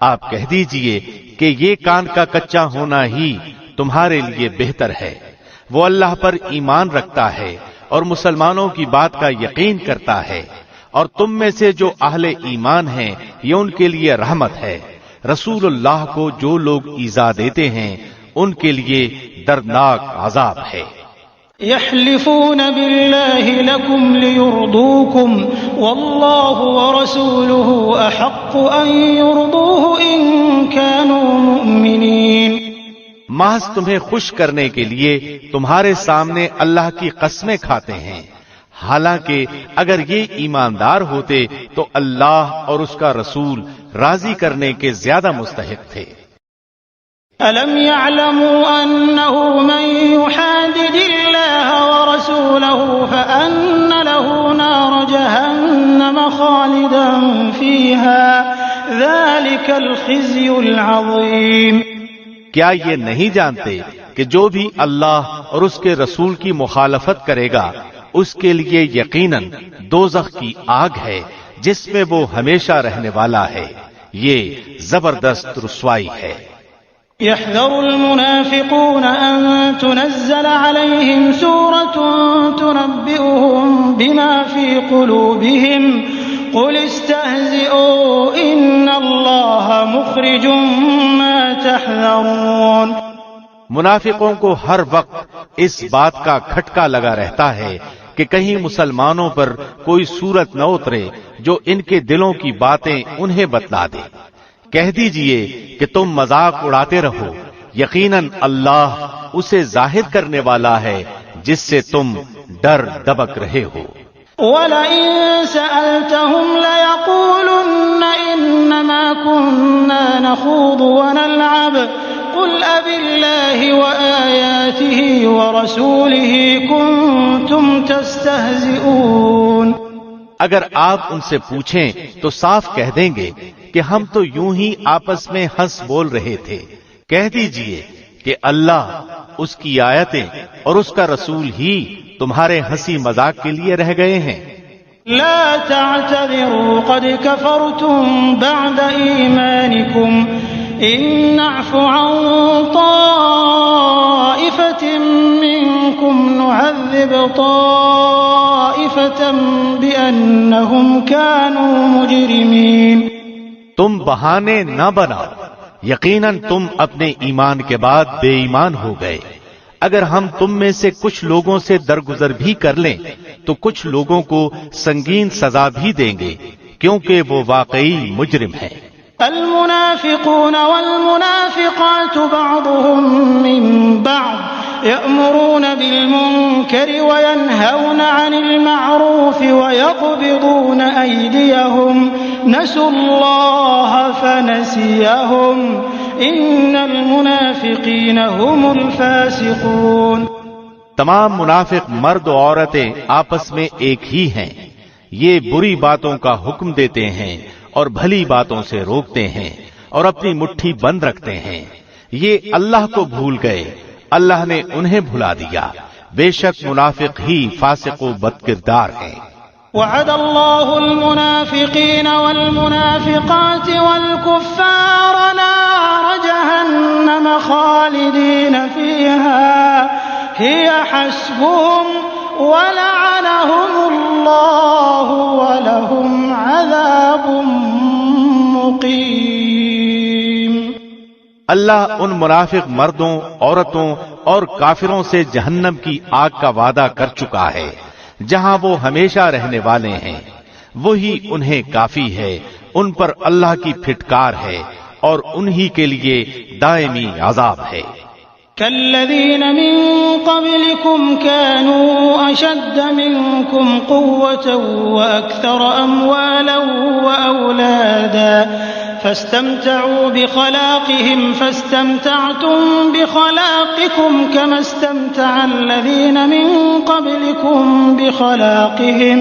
آپ کہہ دیجئے کہ یہ کان کا کچا ہونا ہی تمہارے لیے بہتر ہے. وہ اللہ پر ایمان رکھتا ہے اور مسلمانوں کی بات کا یقین کرتا ہے، اور تم میں سے جو اہل ایمان ہیں یہ ان کے لیے رحمت ہے. رسول اللہ کو جو لوگ ایذا دیتے ہیں ان کے لیے دردناک عذاب ہے. يحلفون بالله لكم ليرضوكم والله ورسوله أحق أن يرضوه إن كانوا مؤمنين. محض تمہیں خوش کرنے کے لیے تمہارے سامنے اللہ کی قسمیں کھاتے ہیں، حالانکہ اگر یہ ایماندار ہوتے تو اللہ اور اس کا رسول راضی کرنے کے زیادہ مستحق تھے. أَلَمْ يَعْلَمُوا أَنَّهُ مَنْ يُحَادِدِ اللَّهَ وَرَسُولَهُ فَأَنَّ لَهُ نَارَ جَهَنَّمَ خَالِدًا فِيهَا ذَلِكَ الْخِزْيُ الْعَظِيمُ. کیا یہ نہیں جانتے کہ جو بھی اللہ اور اس کے رسول کی مخالفت کرے گا اس کے لیے یقیناً دوزخ کی آگ ہے جس میں وہ ہمیشہ رہنے والا ہے. یہ زبردست رسوائی ہے. يحذر المنافقون أن تنزل عليهم سورة تنبئهم بما في قلوبهم قل استهزئوا إن الله مخرج ما تحذرون. منافقوں کو ہر وقت اس بات کا کھٹکا لگا رہتا ہے کہ کہیں مسلمانوں پر کوئی صورت نہ اترے جو ان کے دلوں کی باتیں انہیں بتلا دے. کہہ دیجئے کہ تم مذاق اڑاتے رہو، یقیناً اللہ اسے ظاہر کرنے والا ہے جس سے تم ڈر دبک رہے ہو. وَلَئِن سَأَلْتَهُمْ لَيَقُولُنَّ إِنَّمَا كُنَّا نَخُوضُ وَنَلْعَبُ قُلْ أَبِاللَّهِ وَآيَاتِهِ وَرَسُولِهِ كُنتُمْ تَسْتَهْزِئُونَ. اگر آپ ان سے پوچھیں تو صاف کہہ دیں گے کہ ہم تو یوں ہی آپس میں ہنس بول رہے تھے. کہہ دیجئے کہ اللہ، اس کی آیتیں اور اس کا رسول ہی تمہارے ہنسی مذاق کے لیے رہ گئے ہیں. لا تعتذروا قد كفرتم بعد ایمانکم ان نعف عن طائفة منكم نعذب طائفة بأنهم كانوا مجرمين. تم بہانے نہ بناؤ، یقیناً تم اپنے ایمان کے بعد بے ایمان ہو گئے. اگر ہم تم میں سے کچھ لوگوں سے درگزر بھی کر لیں تو کچھ لوگوں کو سنگین سزا بھی دیں گے، کیونکہ وہ واقعی مجرم ہے۔ المنافقون والمنافقات بعضهم من بعض يأمرون بالمنكر وينهون عن المعروف ويقبضون أيديهم نسوا الله فنسيهم إن المنافقين هم الفاسقون۔ تمام منافق مرد و عورتیں آپس میں ایک ہی ہیں، یہ بری باتوں کا حکم دیتے ہیں اور بھلی باتوں سے روکتے ہیں اور اپنی مٹھی بند رکھتے ہیں۔ یہ اللہ کو بھول گئے، اللہ نے انہیں بھلا دیا، بے شک منافق ہی فاسق و بد کردار ہیں۔ وعد الله المنافقين والمنافقات والكفار نار جهنم خالدين فيها هي حسبهم ولعنهم الله ولهم عذاب مقيم۔ اللہ ان منافق مردوں، عورتوں اور کافروں سے جہنم کی آگ کا وعدہ کر چکا ہے جہاں وہ ہمیشہ رہنے والے ہیں، وہی انہیں کافی ہے، ان پر اللہ کی پھٹکار ہے اور انہی کے لیے دائمی عذاب ہے۔ كالذين من قبلكم كانوا أشد منكم قوة وأكثر أموالا وأولادا فاستمتعوا بخلاقهم فاستمتعتم بخلاقكم كما استمتع الذين من قبلكم بخلاقهم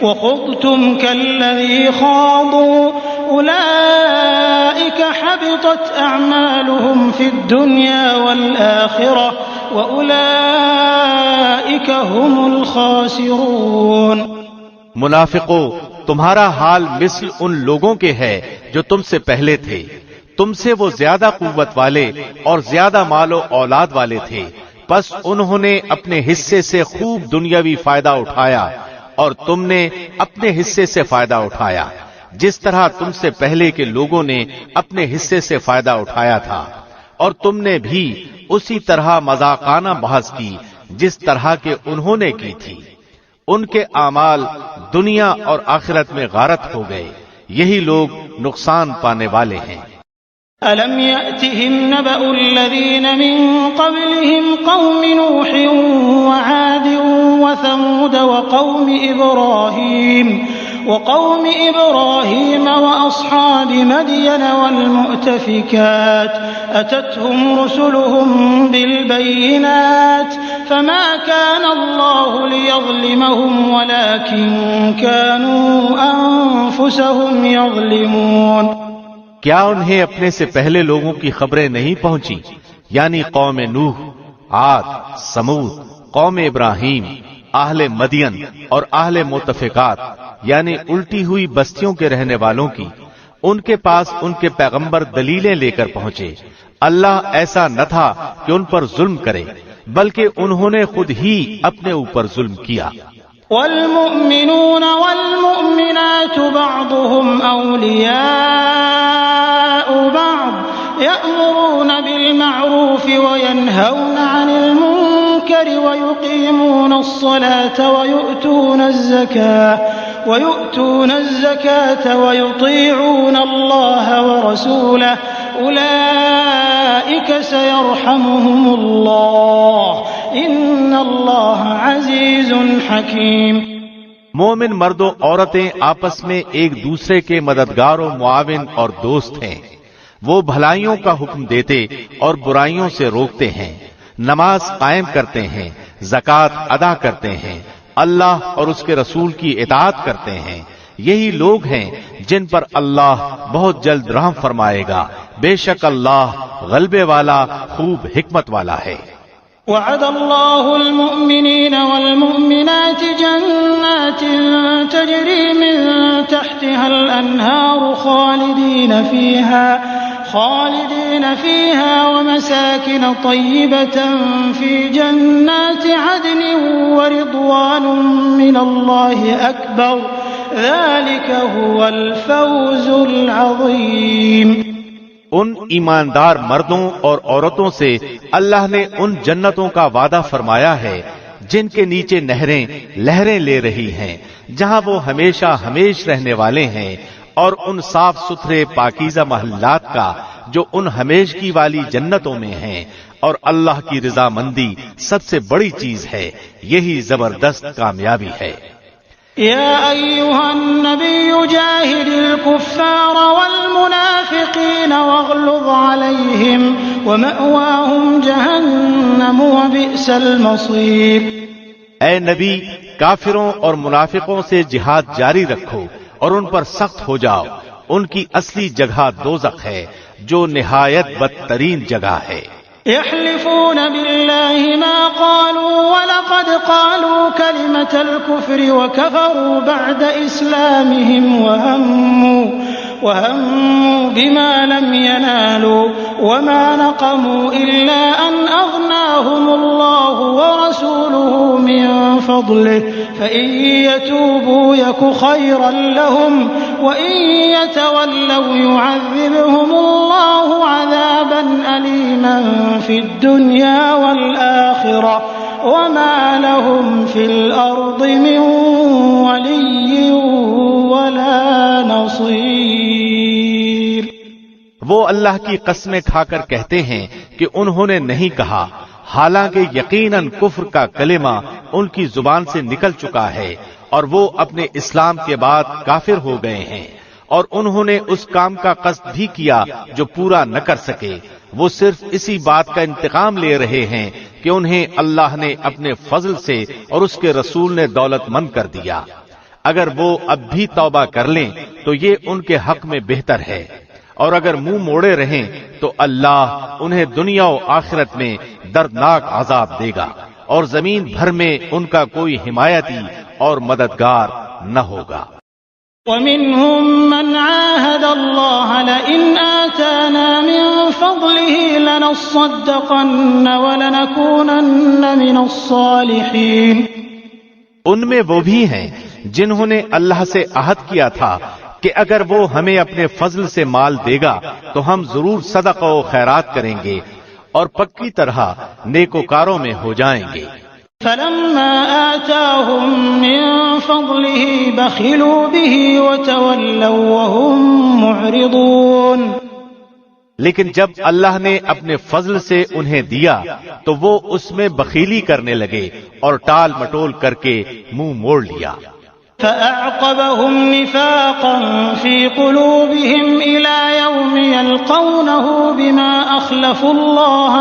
وخضتم كالذي خاضوا أولئك حبطت أعمالهم في الدنيا والآخرة وأولئك هم الخاسرون۔ منافقو، تمہارا حال مثل ان لوگوں کے ہے جو تم سے پہلے تھے، تم سے وہ زیادہ قوت والے اور زیادہ مال و اولاد والے تھے، پس انہوں نے اپنے حصے سے خوب دنیاوی فائدہ اٹھایا اور تم نے اپنے حصے سے فائدہ اٹھایا، جس طرح تم سے پہلے کے لوگوں نے اپنے حصے سے فائدہ اٹھایا تھا، اور تم نے بھی اسی طرح مذاقانہ بحث کی جس طرح کے انہوں نے کی تھی۔ ان کے اعمال دنیا اور آخرت میں غارت ہو گئے، یہی لوگ نقصان پانے والے ہیں۔ أَلَمْ يَأْتِهِمْ نَبَأُ الَّذِينَ مِن قَبْلِهِمْ قَوْمِ نُوحٍ وَعَادٍ وَثَمُودَ وقوم إبراهيم وأصحاب مدين والمؤتفكات أتتهم رسلهم بالبينات فما كان الله ليظلمهم ولكن كانوا أنفسهم يظلمون۔ کیا انہیں اپنے سے پہلے لوگوں کی خبریں نہیں پہنچی، یعنی قوم نوح، عاد، سمود، قوم ابراہیم، اہل مدین اور اہل متفقات یعنی الٹی ہوئی بستیوں کے رہنے والوں کی؟ ان کے پاس ان کے پیغمبر دلیلیں لے کر پہنچے۔ اللہ ایسا نہ تھا کہ ان پر ظلم کرے، بلکہ انہوں نے خود ہی اپنے اوپر ظلم کیا۔ والمؤمنون والمؤمنات بعضهم أولياء بعض يأمرون بالمعروف وينهون عن المنكر ويقيمون الصلاة ويؤتون الزكاة ويطيعون الله ورسوله أولئك سيرحمهم الله إن الله عزيز حكيم۔ مومن مرد و عورتیں آپس میں ایک دوسرے کے مددگار و معاون اور دوست ہیں، وہ بھلائیوں کا حکم دیتے اور برائیوں سے روکتے ہیں، نماز قائم کرتے ہیں، زکوٰۃ ادا کرتے ہیں، اللہ اور اس کے رسول کی اطاعت کرتے ہیں، یہی لوگ ہیں جن پر اللہ بہت جلد رحم فرمائے گا، بے شک اللہ غلبے والا خوب حکمت والا ہے۔ وعد الله المؤمنين والمؤمنات جنات تجري من تحتها الأنهار خالدين فيها ومساكن طيبة في جنات عدن ورضوان من الله أكبر ذلك هو الفوز العظيم۔ ان ایماندار مردوں اور عورتوں سے اللہ نے ان جنتوں کا وعدہ فرمایا ہے جن کے نیچے نہریں لہریں لے رہی ہیں، جہاں وہ ہمیشہ ہمیش رہنے والے ہیں، اور ان صاف ستھرے پاکیزہ محلات کا جو ان ہمیشگی والی جنتوں میں ہیں، اور اللہ کی رضامندی سب سے بڑی چیز ہے، یہی زبردست کامیابی ہے۔ يا أيها النبي جاهد الكفار والمنافقين واغلظ عليهم ومأواهم جهنم وبئس المصير۔ اے نبی، کافروں اور منافقوں سے جہاد جاری رکھو اور ان پر سخت ہو جاؤ، ان کی اصلی جگہ دوزخ ہے جو نہایت بدترین جگہ ہے۔ يحلفون بالله ما قالوا ولقد قالوا كلمة الكفر وكفروا بعد إسلامهم وهموا بما لم ينالوا وما نقموا إلا أن أغناهم الله ورسوله من فضله فإن يتوبوا يك خيرا لهم وإن يتولوا يعذبهم الله عذابا أليما في الدنيا والآخرة وما لهم في الأرض من ولي ولا نصير۔ وہ اللہ کی قسمیں کھا کر کہتے ہیں کہ انہوں نے نہیں کہا، حالانکہ یقیناً کفر کا کلمہ ان کی زبان سے نکل چکا ہے اور وہ اپنے اسلام کے بعد کافر ہو گئے ہیں، اور انہوں نے اس کام کا قصد بھی کیا جو پورا نہ کر سکے۔ وہ صرف اسی بات کا انتقام لے رہے ہیں کہ انہیں اللہ نے اپنے فضل سے اور اس کے رسول نے دولت مند کر دیا۔ اگر وہ اب بھی توبہ کر لیں تو یہ ان کے حق میں بہتر ہے، اور اگر منہ موڑے رہیں تو اللہ انہیں دنیا و آخرت میں دردناک عذاب دے گا، اور زمین بھر میں ان کا کوئی حمایتی اور مددگار نہ ہوگا۔ ومنهم من عاهد الله لئن آتانا من فضله لنصدقن ولنكونن من الصالحين۔ ان میں وہ بھی ہیں جنہوں نے اللہ سے عہد کیا تھا کہ اگر وہ ہمیں اپنے فضل سے مال دے گا تو ہم ضرور صدقہ و خیرات کریں گے اور پکی طرح نیکوکاروں میں ہو جائیں گے۔ فلما آتاهم من فضله بخلوا به وتولوا وهم معرضون۔ لیکن جب اللہ نے اپنے فضل سے انہیں دیا تو وہ اس میں بخیلی کرنے لگے اور ٹال مٹول کر کے منہ موڑ لیا۔ فأعقبهم نفاقا في قلوبهم إلى يوم يلقونه بما أخلفوا الله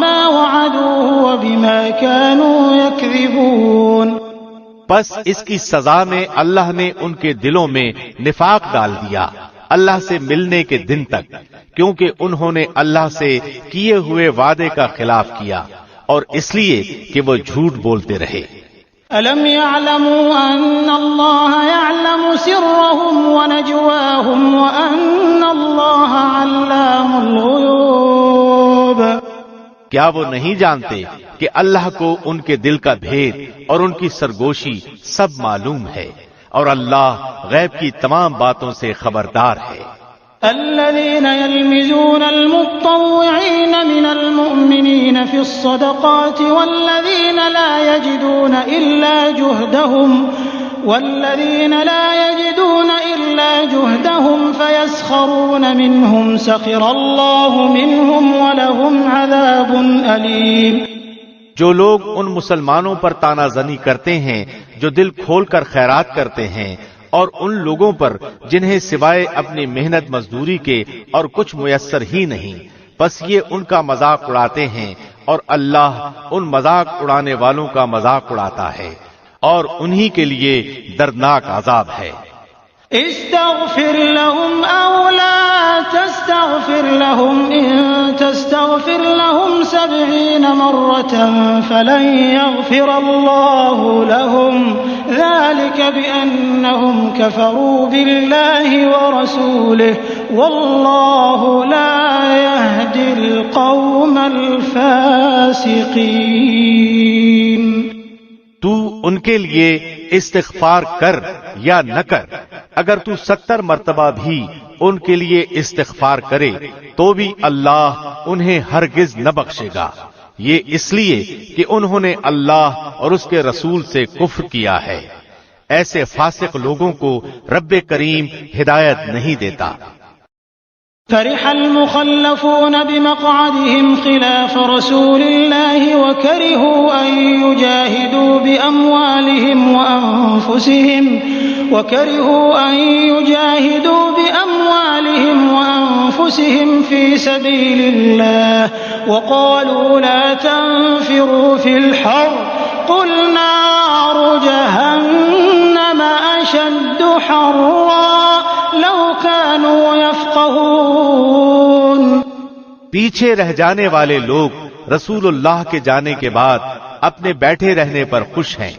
ما وعدوه وبما كانوا يكذبون۔ بس اس کی سزا میں اللہ نے ان کے دلوں میں نفاق ڈال دیا اللہ سے ملنے کے دن تک، کیونکہ انہوں نے اللہ سے کیے ہوئے وعدے کا خلاف کیا اور اس لیے کہ وہ جھوٹ بولتے رہے۔ أَلَمْ يَعْلَمُوا أَنَّ اللَّهَ يَعْلَمُ سِرَّهُمْ وَنَجْوَاهُمْ وَأَنَّ اللَّهَ عَلَّامُ الْغُيُوبِ۔ کیا وہ نہیں جانتے کہ اللہ کو ان کے دل کا بھید اور ان کی سرگوشی سب معلوم ہے، اور اللہ غیب کی تمام باتوں سے خبردار ہے۔ الذين يلمزون المطوعين من المؤمنين في الصدقات والذين لا يجدون إلا جهدهم فيسخرون منهم سخر الله منهم ولهم عذاب أليم۔ جو لوگ ان مسلمانوں پر طعنہ زنی کرتے ہیں جو دل کھول کر خیرات کرتے ہیں، اور ان لوگوں پر جنہیں سوائے اپنی محنت مزدوری کے اور کچھ میسر ہی نہیں، بس یہ ان کا مذاق اڑاتے ہیں، اور اللہ ان مذاق اڑانے والوں کا مذاق اڑاتا ہے، اور انہی کے لیے دردناک عذاب ہے۔ استغفر لهم أو لا تستغفر لهم إن تستغفر لهم 70 مرة فلن يغفر الله لهم ذلك بأنهم كفروا بالله ورسوله والله لا يهدي القوم الفاسقين۔ تو ان کے لیے استغفار کر یا نہ کر، اگر تو 70 مرتبہ بھی ان کے لیے استغفار کرے تو بھی اللہ انہیں ہرگز نہ بخشے گا، یہ اس لیے کہ انہوں نے اللہ اور اس کے رسول سے کفر کیا ہے۔ ایسے فاسق لوگوں کو رب کریم ہدایت نہیں دیتا۔ فرح المخلفون بمقعدهم خلاف رسول الله وكرهوا أن يجاهدوا بأموالهم وأنفسهم في سبيل الله وقالوا لا تنفروا في الحر قل نار جهنم أشد حرا لو كانوا يفقهون۔ پیچھے رہ جانے والے لوگ رسول اللہ کے جانے کے بعد اپنے بیٹھے رہنے پر خوش ہیں۔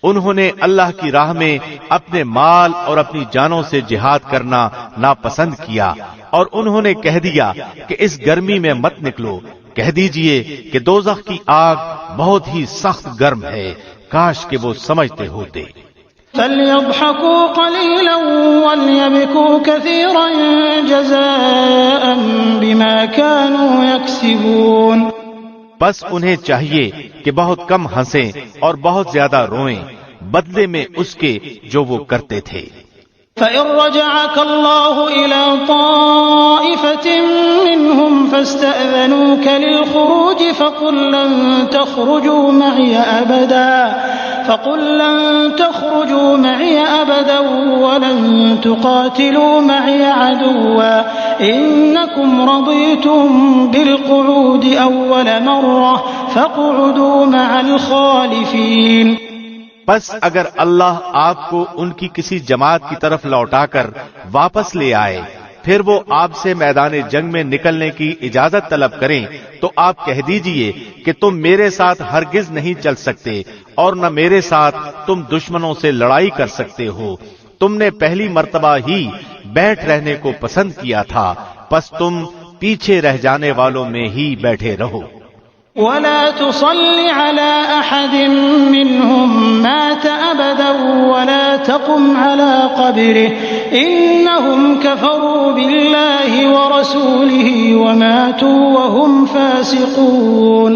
انہوں نے اللہ کی راہ میں اپنے مال اور اپنی جانوں سے جہاد کرنا ناپسند کیا، اور انہوں نے کہہ دیا کہ اس گرمی میں مت نکلو۔ کہہ دیجئے کہ دوزخ کی آگ بہت ہی سخت گرم ہے، کاش کہ وہ سمجھتے ہوتے۔ فَلْيَضْحَكُوا قَلِيلًا وَلْيَبْكُوا كَثِيرًا جَزَاءً بِمَا كَانُوا يَكْسِبُونَ۔ بس انہیں چاہیے کہ بہت کم ہنسیں اور بہت زیادہ روئیں، بدلے میں اس کے جو وہ کرتے تھے۔ فَإِن رَّجَعَكَ اللَّهُ إِلَىٰ طَائِفَةٍ مِّنْهُمْ فَاسْتَأْذَنُوكَ لِلْخُرُوجِ فَقُل لَّن تَخْرُجُوا مَعِيَ أَبَدًا وَلَن تُقَاتِلُوا مَعِيَ عَدُوًّا إِنَّكُمْ رَضِيتُم بِالْقُعُودِ أَوَّلَ مَرَّةٍ فَاقْعُدُوا مَعَ الْخَالِفِينَ۔ پس اگر اللہ آپ کو ان کی کسی جماعت کی طرف لوٹا کر واپس لے آئے، پھر وہ آپ سے میدان جنگ میں نکلنے کی اجازت طلب کریں تو آپ کہہ دیجئے کہ تم میرے ساتھ ہرگز نہیں چل سکتے اور نہ میرے ساتھ تم دشمنوں سے لڑائی کر سکتے ہو۔ تم نے پہلی مرتبہ ہی بیٹھ رہنے کو پسند کیا تھا، پس تم پیچھے رہ جانے والوں میں ہی بیٹھے رہو۔ ولا تصل على أحد منهم مات أبدا ولا تقم على قبره إنهم كفروا بالله ورسوله وماتوا وهم فاسقون۔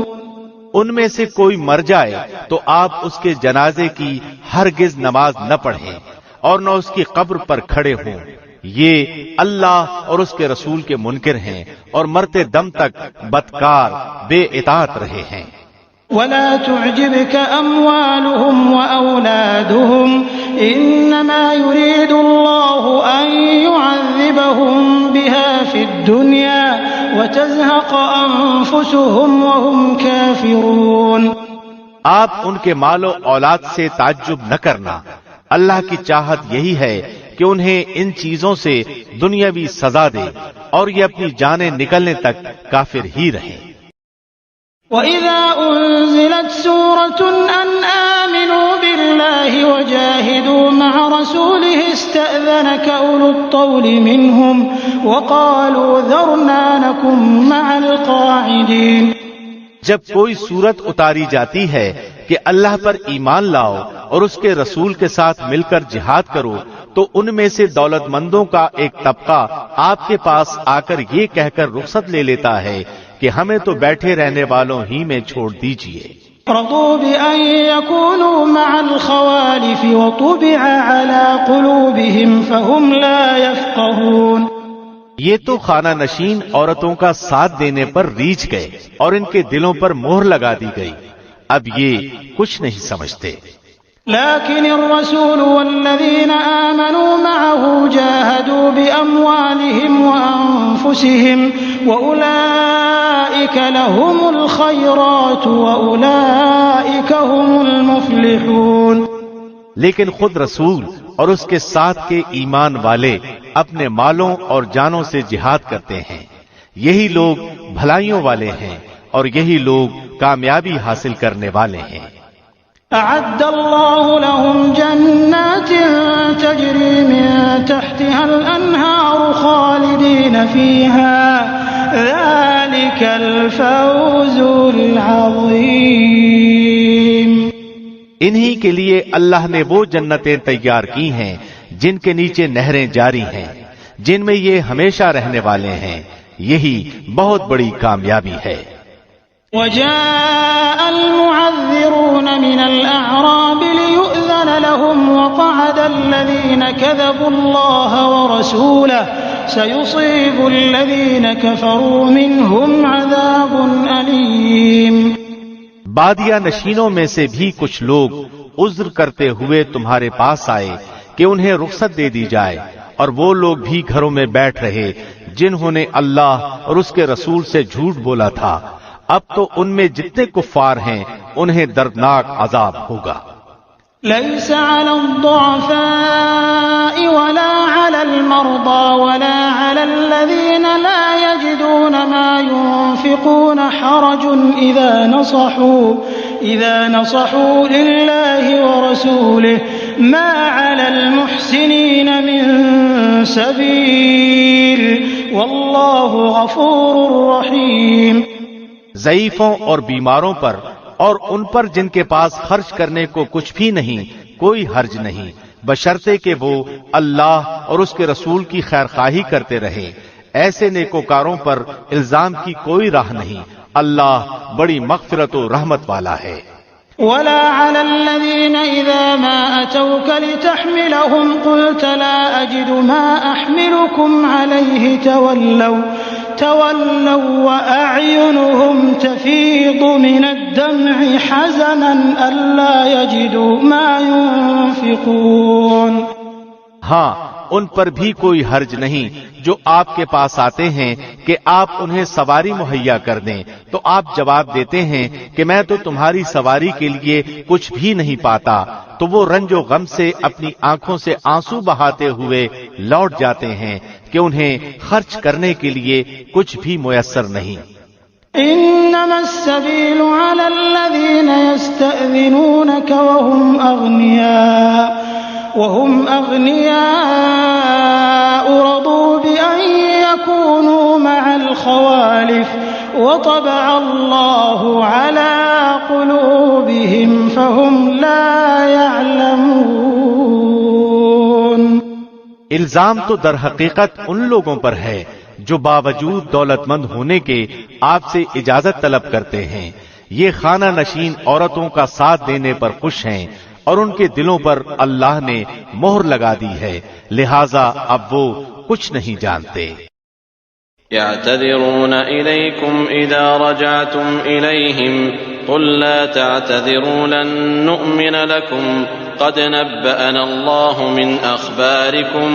ان میں سے کوئی مر جائے تو آپ اس کے جنازے کی ہرگز نماز نہ پڑھیں اور نہ اس کی قبر پر کھڑے ہوں، یہ اللہ اور اس کے رسول کے منکر ہیں اور مرتے دم تک بدکار بے اطاعت رہے ہیں۔ ولا تعجبك أموالهم وأولادهم إنما يريد الله أن يعذبهم بها في الدنيا وتزهق أنفسهم وهم كافرون۔ آپ ان کے مال و اولاد سے تعجب نہ کرنا، اللہ کی چاہت یہی ہے کہ انہیں ان چیزوں سے دنیاوی سزا دے اور یہ اپنی جانیں نکلنے تک کافر ہی رہیں۔ وَإِذَا أُنزِلَتْ سُورَةٌ أَنْ آمِنُوا بِاللَّهِ وَجَاهِدُوا مَعَ رَسُولِهِ اسْتَأْذَنَكَ أُولُو الطَّوْلِ مِنْهُمْ وَقَالُوا ذَرْنَا نَكُن مَّعَ الْقَاعِدِينَ۔ جب کوئی صورت اتاری جاتی ہے کہ اللہ پر ایمان لاؤ اور اس کے رسول کے ساتھ مل کر جہاد کرو، تو ان میں سے دولت مندوں کا ایک طبقہ آپ کے پاس آ کر یہ کہہ کر رخصت لے لیتا ہے کہ ہمیں تو بیٹھے رہنے والوں ہی میں چھوڑ دیجئے۔ رضوا بأن يكونوا مع الخوالف وطبع على قلوبهم فهم لا يفقهون۔ یہ تو خانہ نشین عورتوں کا ساتھ دینے پر ریچھ گئے اور ان کے دلوں پر مہر لگا دی گئی، اب یہ کچھ نہیں سمجھتے۔ لكن الرسول والذين آمنوا معه جاهدوا بأموالهم وأنفسهم وأولئك لهم الخيرات وأولئك هم المفلحون۔ لیکن خود رسول اور اس کے ساتھ کے ایمان والے اپنے مالوں اور جانوں سے جہاد کرتے ہیں، یہی لوگ بھلائیوں والے ہیں اور یہی لوگ کامیابی حاصل کرنے والے ہیں۔ أعد الله لهم جنات تجري من تحتها الأنهار خالدين فيها ذلك الفوز العظيم۔ انہی کے لیے اللہ نے وہ جنتیں تیار کی ہیں جن کے نیچے نہریں جاری ہیں، جن میں یہ ہمیشہ رہنے والے ہیں، یہی بہت بڑی کامیابی ہے۔ وجاء المعذرون من الأعراب ليؤذن لهم وقعد الذين كذبوا الله ورسوله سيصيب الذين كفروا منهم عذاب أليم۔ بادیہ نشینوں میں سے بھی کچھ لوگ عذر کرتے ہوئے تمہارے پاس آئے کہ انہیں رخصت دے دی جائے، اور وہ لوگ بھی گھروں میں بیٹھ رہے جنہوں نے اللہ اور اس کے رسول سے جھوٹ بولا تھا۔ اب تو ان میں جتنے کفار ہیں انہیں دردناک عذاب ہوگا۔ ليس على الضعفاء ولا على المرضى ولا على الذين لا يجدون ما ينفقون حرج إذا نصحوا لله ورسوله ما على المحسنين من سبيل والله غفور رحيم۔ ضعیفوں اور بیماروں پر اور ان پر جن کے پاس خرچ کرنے کو کچھ بھی نہیں کوئی حرج نہیں، بشرطے کہ وہ اللہ اور اس کے رسول کی خیرخواہی کرتے رہے۔ ایسے نیکوکاروں پر الزام کی کوئی راہ نہیں، اللہ بڑی مغفرت و رحمت والا ہے۔ ولا على الذين إذا ما أتوك لتحملهم قلت لا أجد ما أحملكم عليه تولوا وأعينهم تفيض من الدمع حزنا ألا يجدوا ما ينفقون۔ ہاں، ان پر بھی کوئی حرج نہیں جو آپ کے پاس آتے ہیں کہ آپ انہیں سواری مہیا کر دیں، تو آپ جواب دیتے ہیں کہ میں تو تمہاری سواری کے لیے کچھ بھی نہیں پاتا، تو وہ رنج و غم سے اپنی آنکھوں سے آنسو بہاتے ہوئے لوٹ جاتے ہیں کہ انہیں خرچ کرنے کے لیے کچھ بھی میسر نہیں۔ انما السبيل على الذين يستأذنونك وهم أغنياء رضوا بأن يكونوا مع الخوالف وطبع الله على قلوبهم فهم لا يعلمون۔ الزام تو در حقیقت ان لوگوں پر ہے جو باوجود دولت مند ہونے کے آپ سے اجازت طلب کرتے ہیں، یہ خانہ نشین عورتوں کا ساتھ دینے پر خوش ہیں، اور ان کے دلوں پر اللہ نے مہر لگا دی ہے، لہذا اب وہ کچھ نہیں جانتے۔ يعتذرون إليكم إذا رجعتم إليهم قل لا تعتذروا لن نؤمن لكم قد نبأنا الله من أخباركم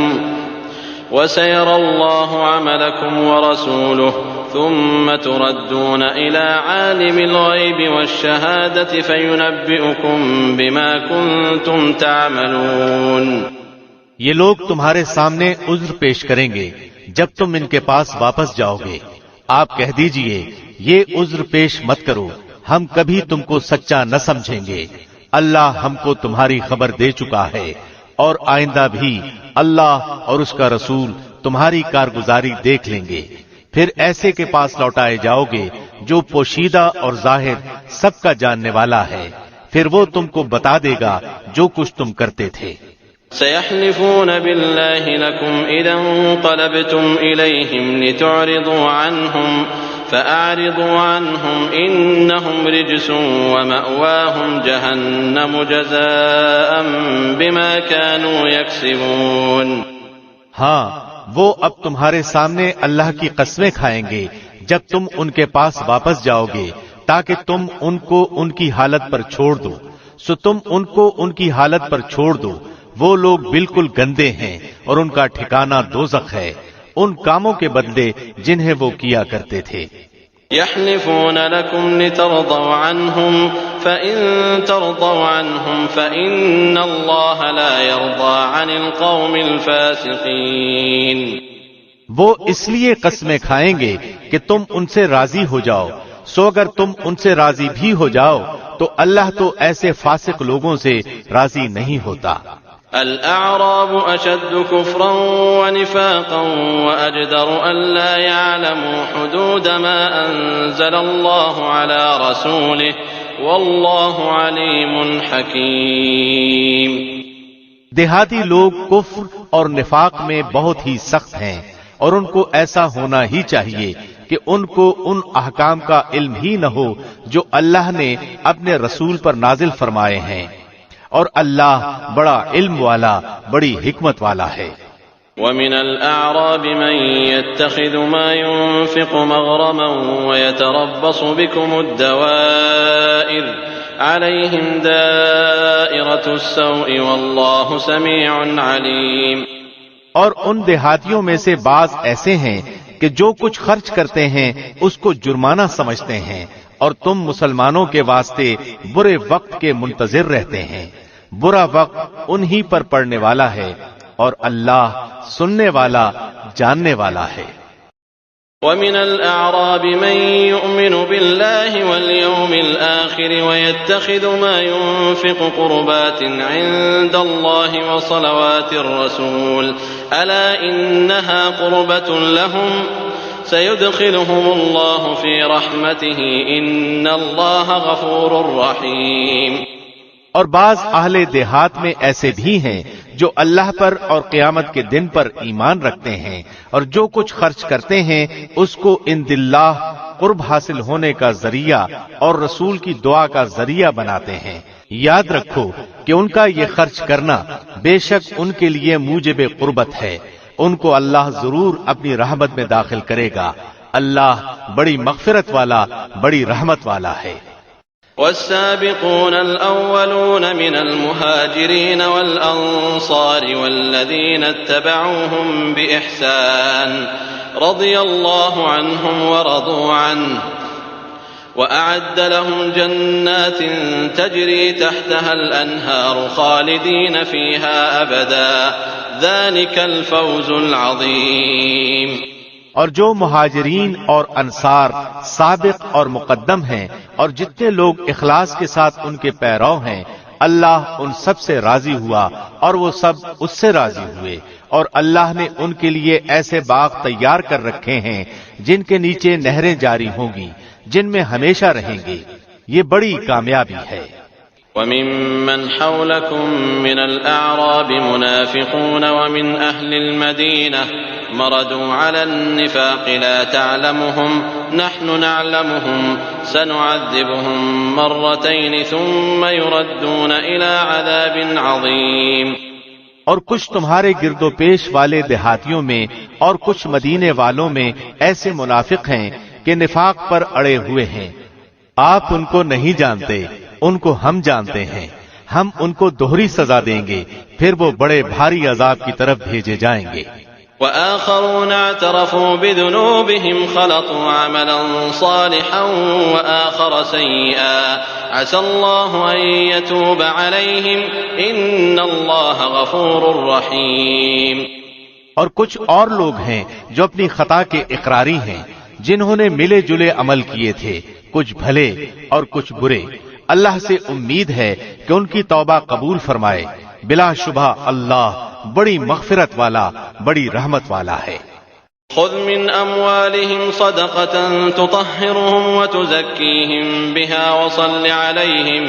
وسيرى الله عملكم ورسوله ثم تردون إلى عالم الغيب والشهادة فينبئكم بما كنتم تعملون۔ یہ لوگ تمہارے سامنے عذر پیش کریں گے جب تم ان کے پاس واپس جاؤ گے، آپ کہہ دیجئے یہ عذر پیش مت کرو، ہم کبھی تم کو سچا نہ سمجھیں گے، اللہ ہم کو تمہاری خبر دے چکا ہے، اور آئندہ بھی اللہ اور اس کا رسول تمہاری کارگزاری دیکھ لیں گے۔ پھر ایسے کے پاس لوٹائے جاؤ گے جو پوشیدہ اور ظاہر سب کا جاننے والا ہے، پھر وہ تم کو بتا دے گا جو کچھ تم کرتے تھے۔ سيحلفون بالله لكم إذا انقلبتم إليهم لتعرضوا عنهم فأعرضوا عنهم إنهم رجس ومأواهم جهنم جزاء بما كانوا يكسبون۔ ہاں، وہ اب تمہارے سامنے اللہ کی قسمیں کھائیں گے جب تم ان کے پاس واپس جاؤ گے، تاکہ تم ان کو ان کی حالت پر چھوڑ دو، سو تم ان کو ان کی حالت پر چھوڑ دو، وہ لوگ بالکل گندے ہیں اور ان کا ٹھکانہ دوزخ ہے، ان کاموں کے بدلے جنہیں وہ کیا کرتے تھے۔ يحلفون لكم لترضوا عنهم فإن ترضوا عنهم فإن الله لا يرضى عن القوم الفاسقين۔ وہ اس لیے قسمیں کھائیں گے کہ تم ان سے راضی ہو جاؤ، سو اگر تم ان سے راضی بھی ہو جاؤ تو اللہ تو ایسے فاسق لوگوں سے راضی نہیں ہوتا۔ الأعراب أشد كفرا ونفاقا وأجدر ألا يعلموا حدود ما أنزل الله على رسوله والله عليم حكيم۔ دیہاتی لوگ کفر اور نفاق میں بہت ہی سخت ہیں، اور ان کو ایسا ہونا ہی چاہیے کہ ان کو ان احکام کا علم ہی نہ ہو جو اللہ نے اپنے رسول پر نازل فرمائے ہیں، اور اللہ بڑا علم والا، بڑی حکمت والا ہے۔ ومن الأعراب من يتخذ ما ينفق مغرما ويتربص بكم الدوائر عليهم دائرة السوء والله سميع عليم۔ اور ان دیہاتیوں میں سے بعض ایسے ہیں کہ جو کچھ خرچ کرتے ہیں اس کو جرمانہ سمجھتے ہیں، اور تم مسلمانوں کے واسطے برے وقت کے منتظر رہتے ہیں۔ برا وقت انہی پر پڑنے والا ہے، اور اللہ سننے والا، جاننے والا ہے۔ ومن الأعراب من يؤمن بالله واليوم الآخر ويتخذ ما ينفق قربات عند الله وصلوات الرسول ألا إنها قربة لهم سيدخلهم الله في رحمته إن الله غفور رحيم۔ اور بعض اہل دیہات میں ایسے بھی ہیں جو اللہ پر اور قیامت کے دن پر ایمان رکھتے ہیں، اور جو کچھ خرچ کرتے ہیں اس کو عند اللہ قرب حاصل ہونے کا ذریعہ اور رسول کی دعا کا ذریعہ بناتے ہیں۔ یاد رکھو کہ ان کا یہ خرچ کرنا بے شک ان کے لیے موجب قربت ہے، ان کو اللہ ضرور اپنی رحمت میں داخل کرے گا۔ اللہ بڑی مغفرت والا، بڑی رحمت والا ہے۔ والسابقون الأولون من المهاجرين والأنصار والذين اتبعوهم بإحسان رضي الله عنهم ورضوا عنه وأعد لهم جنات تجري تحتها الأنهار خالدين فيها أبدا ذلك الفوز العظيم۔ اور جو مہاجرین اور انصار سابق اور مقدم ہیں، اور جتنے لوگ اخلاص کے ساتھ ان کے پیرو ہیں، اللہ ان سب سے راضی ہوا اور وہ سب اس سے راضی ہوئے، اور اللہ نے ان کے لیے ایسے باغ تیار کر رکھے ہیں جن کے نیچے نہریں جاری ہوں گی، جن میں ہمیشہ رہیں گے۔ یہ بڑی کامیابی ہے۔ وممن حولكم من الأعراب منافقون ومن أهل المدينة مردوا على النفاق لا تعلمهم نحن نعلمهم سنعذبهم مرتين ثم يردون إلى عذاب عظيم۔ اور کچھ تمہارے گرد و پیش والے دیہاتیوں میں اور کچھ مدینے والوں میں ایسے منافق ہیں کہ نفاق پر اڑے ہوئے ہیں، آپ ان کو نہیں جانتے، ان کو ہم جانتے ہیں، ہم ان کو دوہری سزا دیں گے، پھر وہ بڑے بھاری عذاب کی طرف بھیجے جائیں گے۔ وآخرون اعترفوا بذنوبهم خلطوا عملا صالحا وآخر سيئا عسى الله أن يتوب عليهم إن الله غفور رحيم۔ اور کچھ اور لوگ ہیں جو اپنی خطا کے اقراری ہیں، جنہوں نے ملے جلے عمل کیے تھے، کچھ بھلے اور کچھ برے۔ اللہ سے امید ہے کہ ان کی توبہ قبول فرمائے، بلا شبہ اللہ بڑی مغفرت والا، بڑی رحمت والا ہے۔ خذ من أموالهم صدقة تطهرهم وتزكيهم بها وصل عليهم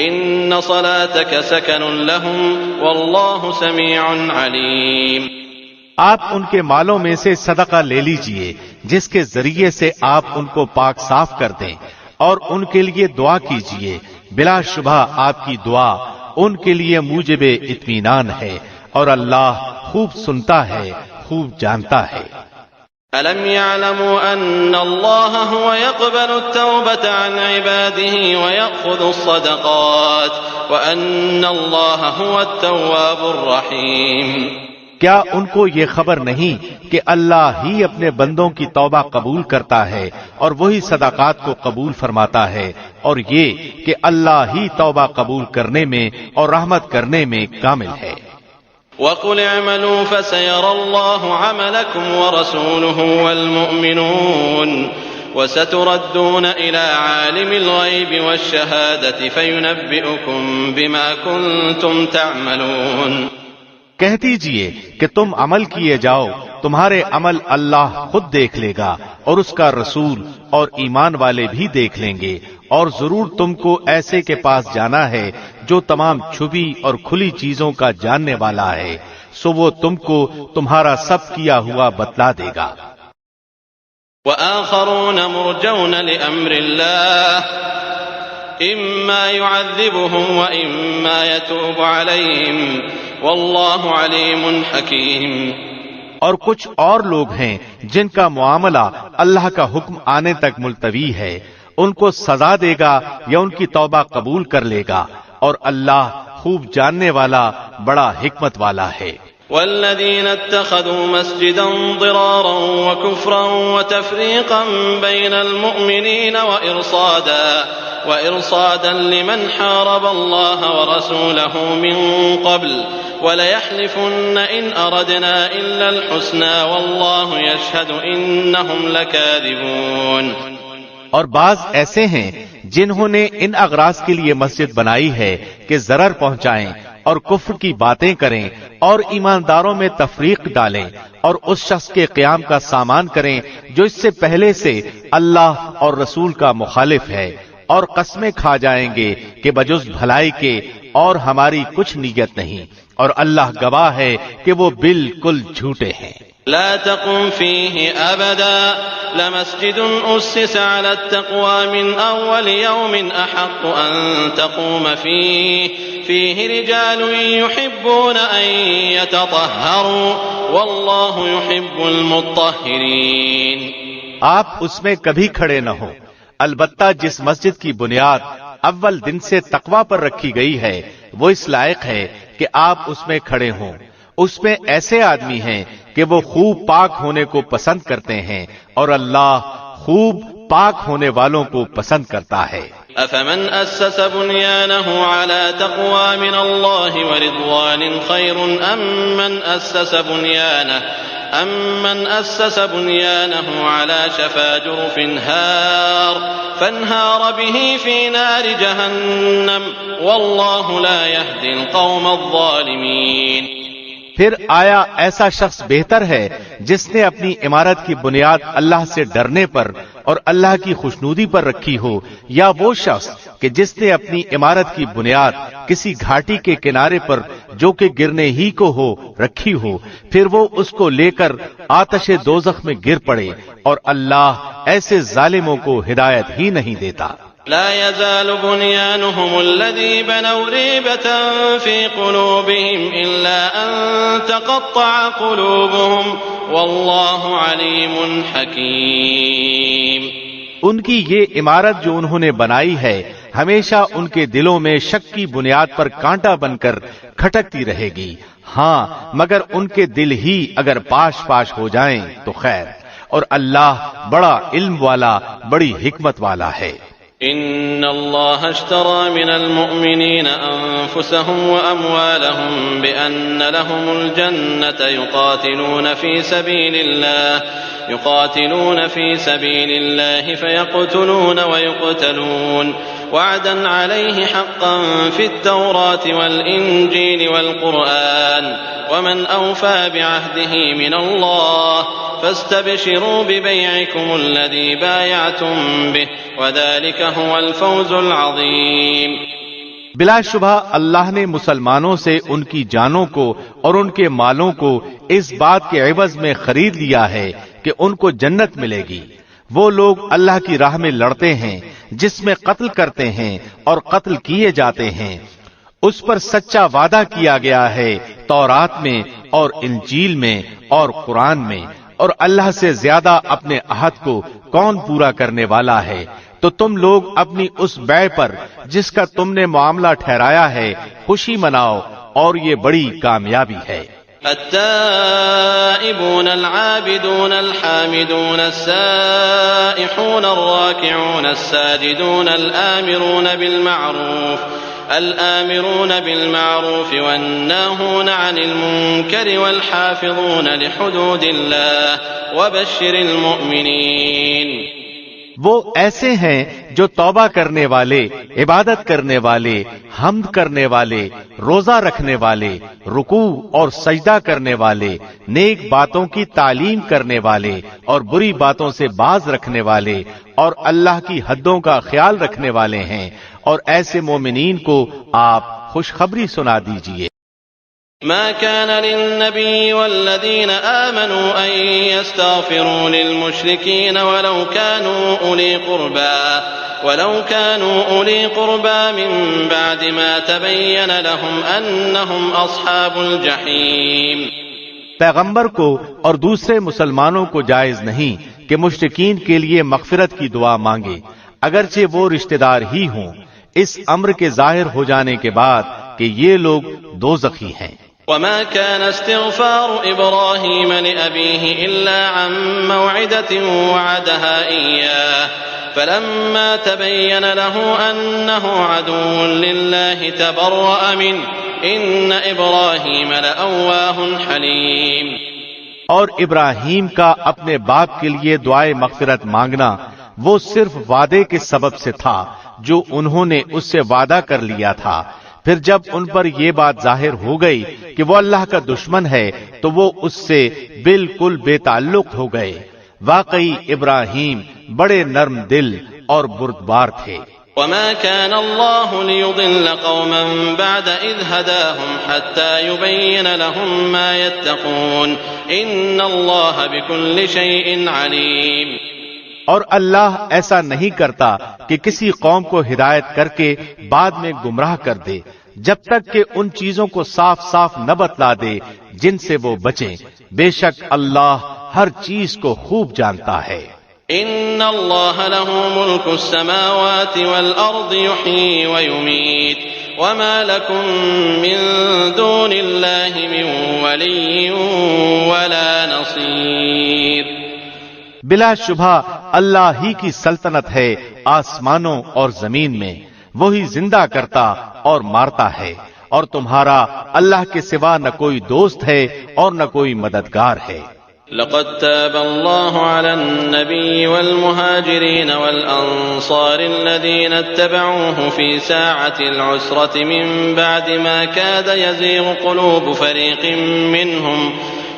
إن صلاتك سكن لهم والله سميع عليم۔ آپ ان کے مالوں میں سے صدقہ لے لیجئے جس کے ذریعے سے آپ ان کو پاک صاف کر دیں، اور ان کے لیے دعا کیجئے، بلا شبہ آپ کی دعا ان کے لیے موجب اطمینان ہے، اور اللہ خوب سنتا ہے، خوب جانتا ہے۔ ألم يعلموا أن الله هو يقبل التوبة عن عباده ويأخذ الصدقات وأن الله هو التواب الرحيم۔ کیا ان کو یہ خبر نہیں کہ اللہ ہی اپنے بندوں کی توبہ قبول کرتا ہے اور وہی صدقات کو قبول فرماتا ہے، اور یہ کہ اللہ ہی توبہ قبول کرنے میں اور رحمت کرنے میں کامل ہے۔ وَقُلْ اعْمَلُوا فَسَيَرَى اللَّهُ عَمَلَكُمْ وَرَسُولُهُ وَالْمُؤْمِنُونَ وَسَتُرَدُّونَ إِلَى عَالِمِ الْغَيْبِ وَالشَّهَادَةِ فَيُنَبِّئُكُم بِمَا كُنتُمْ تَعْمَلُونَ۔ کہہ دیجئے کہ تم عمل کیے جاؤ، تمہارے عمل اللہ خود دیکھ لے گا، اور اس کا رسول اور ایمان والے بھی دیکھ لیں گے، اور ضرور تم کو ایسے کے پاس جانا ہے جو تمام چھپی اور کھلی چیزوں کا جاننے والا ہے، سو وہ تم کو تمہارا سب کیا ہوا بتلا دے گا۔ وآخرون مرجون لأمر الله إما يعذبهم وإما يتوب عليهم والله عليم حكيم۔ اور کچھ اور لوگ ہیں جن کا معاملہ اللہ کا حکم آنے تک ملتوی ہے، ان کو سزا دے گا یا ان کی توبہ قبول کر لے گا، اور اللہ خوب جاننے والا بڑا حکمت والا ہے۔ والذين اتخذوا مسجدا ضرارا وكفرا وتفريقا بين المؤمنين وإرصادا لمن حارب الله ورسوله من قبل وليحلفن إن أردنا إلا الحسنى والله يشهد إنهم لكاذبون۔ اور بعض ایسے ہیں جنہوں نے ان اغراض کے لیے مسجد بنائی ہے کہ ضرر پہنچائیں اور کفر کی باتیں کریں اور ایمانداروں میں تفریق ڈالیں اور اس شخص کے قیام کا سامان کریں جو اس سے پہلے سے اللہ اور رسول کا مخالف ہے، اور قسمیں کھا جائیں گے کہ بجز بھلائی کے اور ہماری کچھ نیت نہیں، اور اللہ گواہ ہے کہ وہ بالکل جھوٹے ہیں۔ لا تقم فيه أبدا لمسجد أسس على التقوى من أول يوم أحق أن تقوم فيه رجال يحبون أن يتطهروا والله يحب المطهرين۔ آپ اس میں کبھی کھڑے نہ ہو، البتہ جس مسجد کی بنیاد اول دن سے تقوی پر رکھی گئی ہے وہ اس لائق ہے کہ آپ اس میں کھڑے ہوں۔ اس میں ایسے آدمی ہیں کہ وہ خوب پاک ہونے کو پسند کرتے ہیں، اور اللہ خوب پاک ہونے والوں کو پسند کرتا ہے۔ أفمن أسس بنيانه على تقوى من الله ورضوان خير أمن أسس بنيانه على شفا جرف فانهار به في نار جهنم والله لا يهدي القوم الظالمين۔ پھر آیا ایسا شخص بہتر ہے جس نے اپنی عمارت کی بنیاد اللہ سے ڈرنے پر اور اللہ کی خوشنودی پر رکھی ہو، یا وہ شخص کہ جس نے اپنی عمارت کی بنیاد کسی گھاٹی کے کنارے پر جو کہ گرنے ہی کو ہو رکھی ہو، پھر وہ اس کو لے کر آتش دوزخ میں گر پڑے، اور اللہ ایسے ظالموں کو ہدایت ہی نہیں دیتا۔ لا يزال بنيانهم الذي بنوا ريبة في قلوبهم إلا أن تقطع قلوبهم والله عليم حكيم۔ ان کی یہ عمارت جو انہوں نے بنائی ہے ہمیشہ ان کے دلوں میں شک کی بنیاد پر کانٹا بن کر کھٹکتی رہے گی، ہاں مگر ان کے دل ہی اگر پاش پاش ہو جائیں تو خیر، اور اللہ بڑا علم والا بڑی حکمت والا ہے۔ إن الله اشترى من المؤمنين أنفسهم وأموالهم بأن لهم الجنة يقاتلون في سبيل الله فيقتلون ويقتلون وعدا عليه حقا في التوراة والإنجيل والقرآن ومن أوفى بعهده من الله فاستبشروا ببيعكم الذي بايعتم به وذلك هو الفوز العظيم۔ بلا شبہ اللہ نے مسلمانوں سے ان کی جانوں کو اور ان کے مالوں کو اس بات کے عوض میں خرید لیا ہے کہ ان کو جنت ملے گی۔ وہ لوگ اللہ کی راہ میں لڑتے ہیں جس میں قتل کرتے ہیں اور قتل کیے جاتے ہیں، اس پر سچا وعدہ کیا گیا ہے تورات میں اور انجیل میں اور قرآن میں، اور اللہ سے زیادہ اپنے عہد کو کون پورا کرنے والا ہے؟ تو تم لوگ اپنی اس بیع پر جس کا تم نے معاملہ ٹھہرایا ہے خوشی مناؤ، اور یہ بڑی کامیابی ہے۔ التائبون العابدون الحامدون السائحون الراكعون الساجدون الآمرون بالمعروف والناهون عن المنكر والحافظون لحدود الله وبشر المؤمنين۔ وہ ایسے ہیں جو توبہ کرنے والے، عبادت کرنے والے، حمد کرنے والے، روزہ رکھنے والے، رکوع اور سجدہ کرنے والے، نیک باتوں کی تعلیم کرنے والے اور بری باتوں سے باز رکھنے والے اور اللہ کی حدوں کا خیال رکھنے والے ہیں، اور ایسے مومنین کو آپ خوشخبری سنا دیجئے۔ ما كان للنبي والذين آمنوا أن يستغفروا للمشركين ولو كانوا أولي قربى من بعد ما تبين لهم أنهم أصحاب الجحيم۔ پیغمبر کو اور دوسرے مسلمانوں کو جائز نہیں کہ مشرکین کے لیے مغفرت کی دعا مانگے اگرچہ وہ رشتہ دار ہی ہوں، اس امر کے ظاہر ہو جانے کے بعد کہ یہ لوگ دوزخی ہیں۔ وما كان استغفار إبراهيم لأبيه إلا عن موعدة وعدها إياه فلما تبين له أنه عدو لله تبرأ منه إن إبراهيم لأواه حليم۔ اور ابراہیم کا اپنے باپ کے لیے دعائے مغفرت مانگنا وہ صرف وعدے کے سبب سے تھا جو انہوں نے اس سے وعدہ کر لیا تھا، پھر جب ان پر یہ بات ظاہر ہو گئی کہ وہ اللہ کا دشمن ہے تو وہ اس سے بالکل بے تعلق ہو گئے۔ واقعی ابراہیم بڑے نرم دل اور بردبار تھے۔ وما كان الله ليضل قوما بعد إذ هداهم حتى يبين لهم ما يتقون إن الله بكل شيء عليم۔ اور اللہ ایسا نہیں کرتا کہ کسی قوم کو ہدایت کر کے بعد میں گمراہ کر دے جب تک کہ ان چیزوں کو صاف صاف نہ بتلا دے جن سے وہ بچیں، بے شک اللہ ہر چیز کو خوب جانتا ہے۔ ان اللہ له ملک السماوات والارض يحيي ويميت وما لكم من دون الله من ولي ولا نصير۔ بلا شبہ اللہ ہی کی سلطنت ہے آسمانوں اور زمین میں، وہی زندہ کرتا اور مارتا ہے، اور تمہارا اللہ کے سوا نہ کوئی دوست ہے اور نہ کوئی مددگار ہے۔ لقد تاب الله على النبي والمهاجرين والأنصار الذين اتبعوه في ساعة العسرة من بعد ما كاد يزيغ قلوب فريق منهم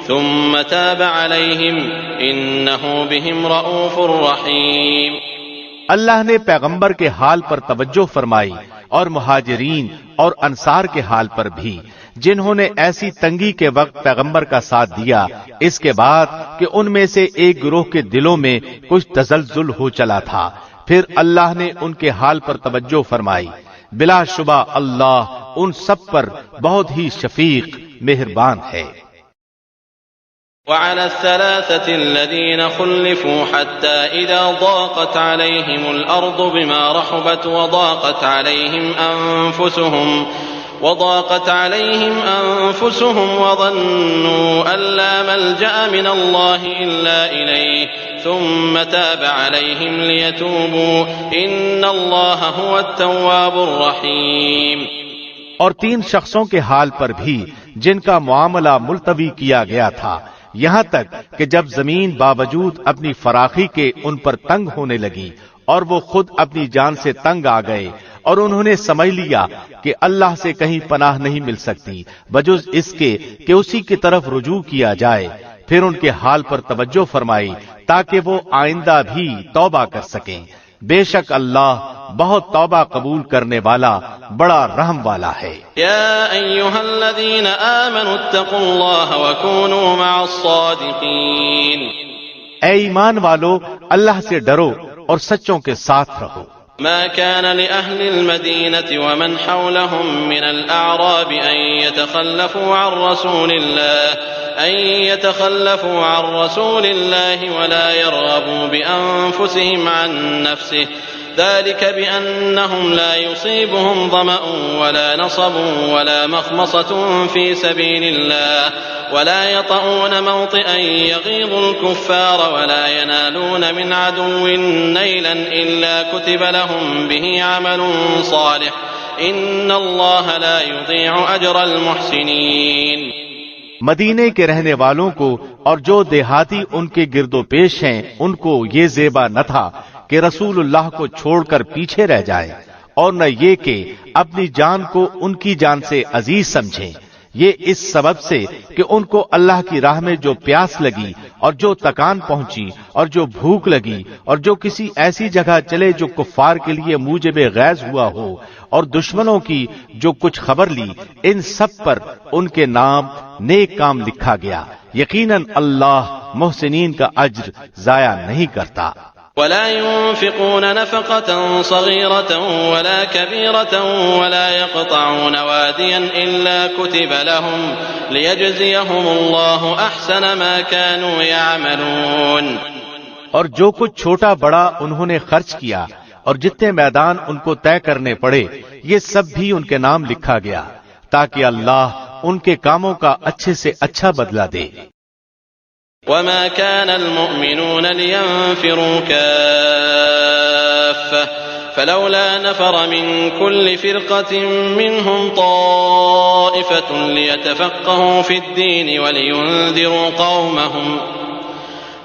ثم تاب عليهم إنه بهم رؤوف رحيم۔ اللہ نے پیغمبر کے حال پر توجہ فرمائی اور مہاجرین اور انصار کے حال پر بھی، جنہوں نے ایسی تنگی کے وقت پیغمبر کا ساتھ دیا، اس کے بعد کہ ان میں سے ایک گروہ کے دلوں میں کچھ تزلزل ہو چلا تھا، پھر اللہ نے ان کے حال پر توجہ فرمائی۔ بلا شبہ اللہ ان سب پر بہت ہی شفیق مہربان ہے۔ وعلى الثلاثة الذين خلفوا حتى إذا ضاقت عليهم الأرض بما رحبت وضاقت عليهم أنفسهم وظنوا أن لا ملجأ من الله إلا إليه ثم تاب عليهم ليتوبوا إن الله هو التواب الرحيم۔ اور تین شخصوں کے حال پر بھی جن کا معاملہ ملتوی کیا گیا تھا، یہاں تک کہ جب زمین باوجود اپنی فراخی کے ان پر تنگ ہونے لگی اور وہ خود اپنی جان سے تنگ آ گئے، اور انہوں نے سمجھ لیا کہ اللہ سے کہیں پناہ نہیں مل سکتی بجز اس کے کہ اسی کی طرف رجوع کیا جائے، پھر ان کے حال پر توجہ فرمائی تاکہ وہ آئندہ بھی توبہ کر سکیں۔ بے شک اللہ بہت توبہ قبول کرنے والا بڑا رحم والا ہے۔ یا ایھا الذین آمنوا اتقوا اللہ وکونوا مع الصادقین۔ اے ایمان والو، اللہ سے ڈرو اور سچوں کے ساتھ رہو۔ ما كان لأهل المدينة ومن حولهم من الأعراب أن يتخلفوا عن رسول الله ولا يرغبوا بأنفسهم عن نفسه ذلك بأنهم لا يصيبهم ظمأ ولا نصب ولا مخمصة في سبيل الله ولا يطؤون موطئا يغيظ الكفار ولا ينالون من عدو نيلا إلا كتب لهم به عمل صالح إن الله لا يضيع أجر المحسنين۔ مدینے کے رہنے والوں کو اور جو دیہاتی ان کے گرد و پیش ہیں ان کو یہ زیبا نہ تھا کہ رسول اللہ کو چھوڑ کر پیچھے رہ جائے، اور نہ یہ کہ اپنی جان کو ان کی جان سے عزیز سمجھیں، یہ اس سبب سے کہ ان کو اللہ کی راہ میں جو پیاس لگی اور جو تکان پہنچی اور جو بھوک لگی اور جو کسی ایسی جگہ چلے جو کفار کے لیے موجب غیظ ہوا ہو اور دشمنوں کی جو کچھ خبر لی، ان سب پر ان کے نام نیک کام لکھا گیا۔ یقیناً اللہ محسنین کا اجر ضائع نہیں کرتا۔ ولا ينفقون نفقة صغيرة ولا كبيرة ولا يقطعون واديا إلا كتب لهم ليجزيهم الله أحسن ما كانوا يعملون۔ اور جو کچھ چھوٹا بڑا انہوں نے خرچ کیا اور جتنے میدان ان کو طے کرنے پڑے، یہ سب بھی ان کے نام لکھا گیا تاکہ اللہ ان کے کاموں کا اچھے سے اچھا بدلہ دے۔ وما كان المؤمنون لينفروا كافة فلولا نفر من كل فرقة منهم طائفة ليتفقهوا في الدين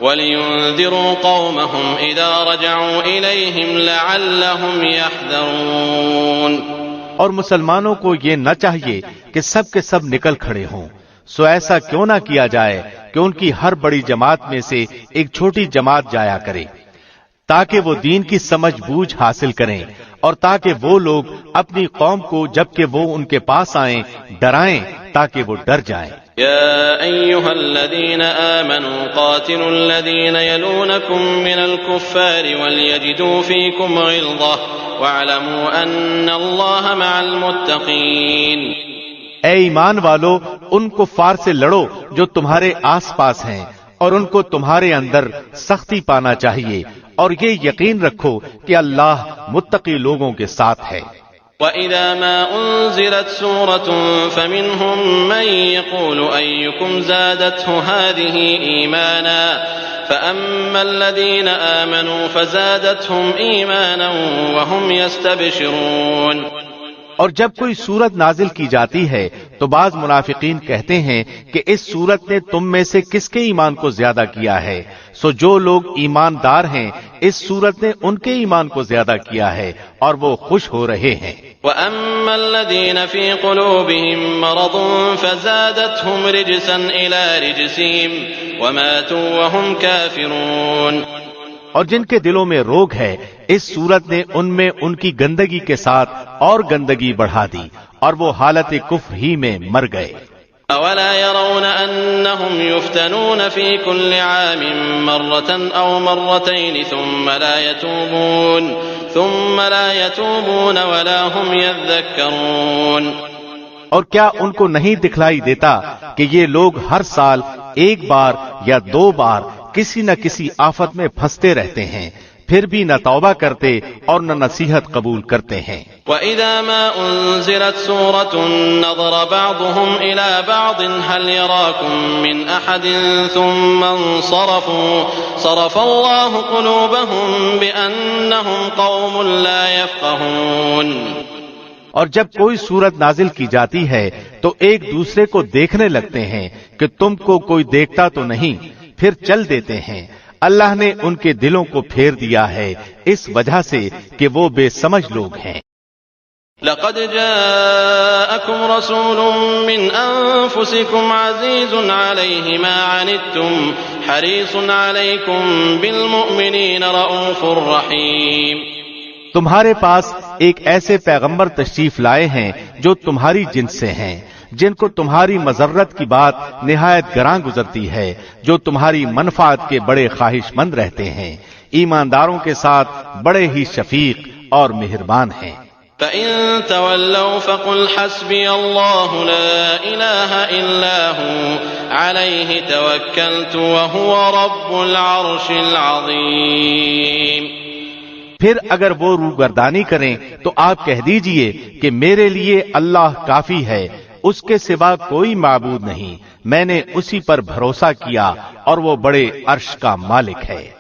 ولينذروا قومهم إذا رجعوا إليهم لعلهم يحذرون۔ اور مسلمانوں کو یہ نہ چاہیے کہ سب کے سب نکل کھڑے ہوں، سو ایسا کیوں نہ کیا جائے کہ ان کی ہر بڑی جماعت میں سے ایک چھوٹی جماعت جایا کرے، تاکہ وہ دین کی سمجھ بوجھ حاصل کریں، اور تاکہ وہ لوگ اپنی قوم کو جبکہ وہ ان کے پاس آئیں ڈرائیں تاکہ وہ ڈر جائیں۔ يا أيها الذين آمنوا قاتلوا الذين يلونكم من الكفار وليجدوا فيكم غلظة واعلموا أن الله مع المتقين۔ اے ایمان والو، ان کفار سے لڑو جو تمہارے آس پاس ہیں، اور ان کو تمہارے اندر سختی پانا چاہیے، اور یہ یقین رکھو کہ اللہ متقی لوگوں کے ساتھ ہے۔ وَإِذَا مَا أُنزِلَتْ سُورَةٌ فَمِنْهُمْ مَنْ يَقُولُ أَيُّكُمْ زَادَتْهُ هَذِهِ إِيمَانًا فَأَمَّا الَّذِينَ آمَنُوا فَزَادَتْهُمْ إِيمَانًا وَهُمْ يَسْتَبْشِرُونَ۔ اور جب کوئی سورت نازل کی جاتی ہے تو بعض منافقین کہتے ہیں کہ اس سورت نے تم میں سے کس کے ایمان کو زیادہ کیا ہے، سو جو لوگ ایماندار ہیں اس سورت نے ان کے ایمان کو زیادہ کیا ہے اور وہ خوش ہو رہے ہیں۔ وَأَمَّا الَّذِينَ فِي قُلُوبِهِم مَّرَضٌ فَزَادَتْهُمْ رِجْسًا إِلَىٰ رِجْسِهِمْ وَمَاتُوا وَهُمْ كَافِرُونَ۔ اور جن کے دلوں میں روگ ہے اس صورت نے ان میں ان کی گندگی کے ساتھ اور گندگی بڑھا دی اور وہ حالت کفر ہی میں مر گئے۔ أَوَلَا يَرَوْنَ أَنَّهُمْ يُفْتَنُونَ فِي كُلِّ عَامٍ مَّرَّةً أَوْ مَرَّتَيْنِ ثُمَّ لَا يَتُوبُونَ وَلَا هُمْ يَذَّكَّرُونَ۔ اور کیا ان کو نہیں دکھلائی دیتا کہ یہ لوگ ہر سال ایک بار یا دو بار کسی نہ کسی آفت میں پھنستے رہتے ہیں، پھر بھی نہ توبہ کرتے اور نہ نصیحت قبول کرتے ہیں۔ وَإِذَا مَا أُنزِلَتْ سُورَةٌ نَظَرَ بَعْضُهُمْ إِلَىٰ بَعْضٍ هَلْ يَرَاكُم مِّنْ أَحَدٍ ثُمَّ انصَرَفُوا صَرَفَ اللَّهُ قُلُوبَهُم بِأَنَّهُمْ قَوْمٌ لَّا يَفْقَهُونَ۔ اور جب کوئی سورت نازل کی جاتی ہے تو ایک دوسرے کو دیکھنے لگتے ہیں کہ تم کو کوئی دیکھتا تو نہیں، پھر چل دیتے ہیں۔ اللہ نے ان کے دلوں کو پھیر دیا ہے اس وجہ سے کہ وہ بے سمجھ لوگ ہیں۔ لَقَدْ جَاءَكُمْ رَسُولٌ مِّنْ أَنفُسِكُمْ عَزِيزٌ عَلَيْهِ مَا عَنِتُّمْ حَرِيصٌ عَلَيْكُمْ بِالْمُؤْمِنِينَ رَءُوفٌ رَحِيمٌ۔ تمہارے پاس ایک ایسے پیغمبر تشریف لائے ہیں جو تمہاری جنس سے ہیں، جن کو تمہاری مضرت کی بات نہایت گراں گزرتی ہے، جو تمہاری منفعت کے بڑے خواہش مند رہتے ہیں، ایمانداروں کے ساتھ بڑے ہی شفیق اور مہربان ہیں۔ فَإِن تَوَلَّوْا فَقُلْ حَسْبِيَ اللَّهُ لَا إِلَٰهَ إِلَّا هُوَ عَلَيْهِ تَوَكَّلْتُ وَهُوَ رَبُّ الْعَرْشِ الْعَظِيمِ۔ پھر اگر وہ روگردانی کریں تو آپ کہہ دیجئے کہ میرے لیے اللہ کافی ہے، اس کے سوا کوئی معبود نہیں، میں نے اسی پر بھروسہ کیا اور وہ بڑے عرش کا مالک ہے۔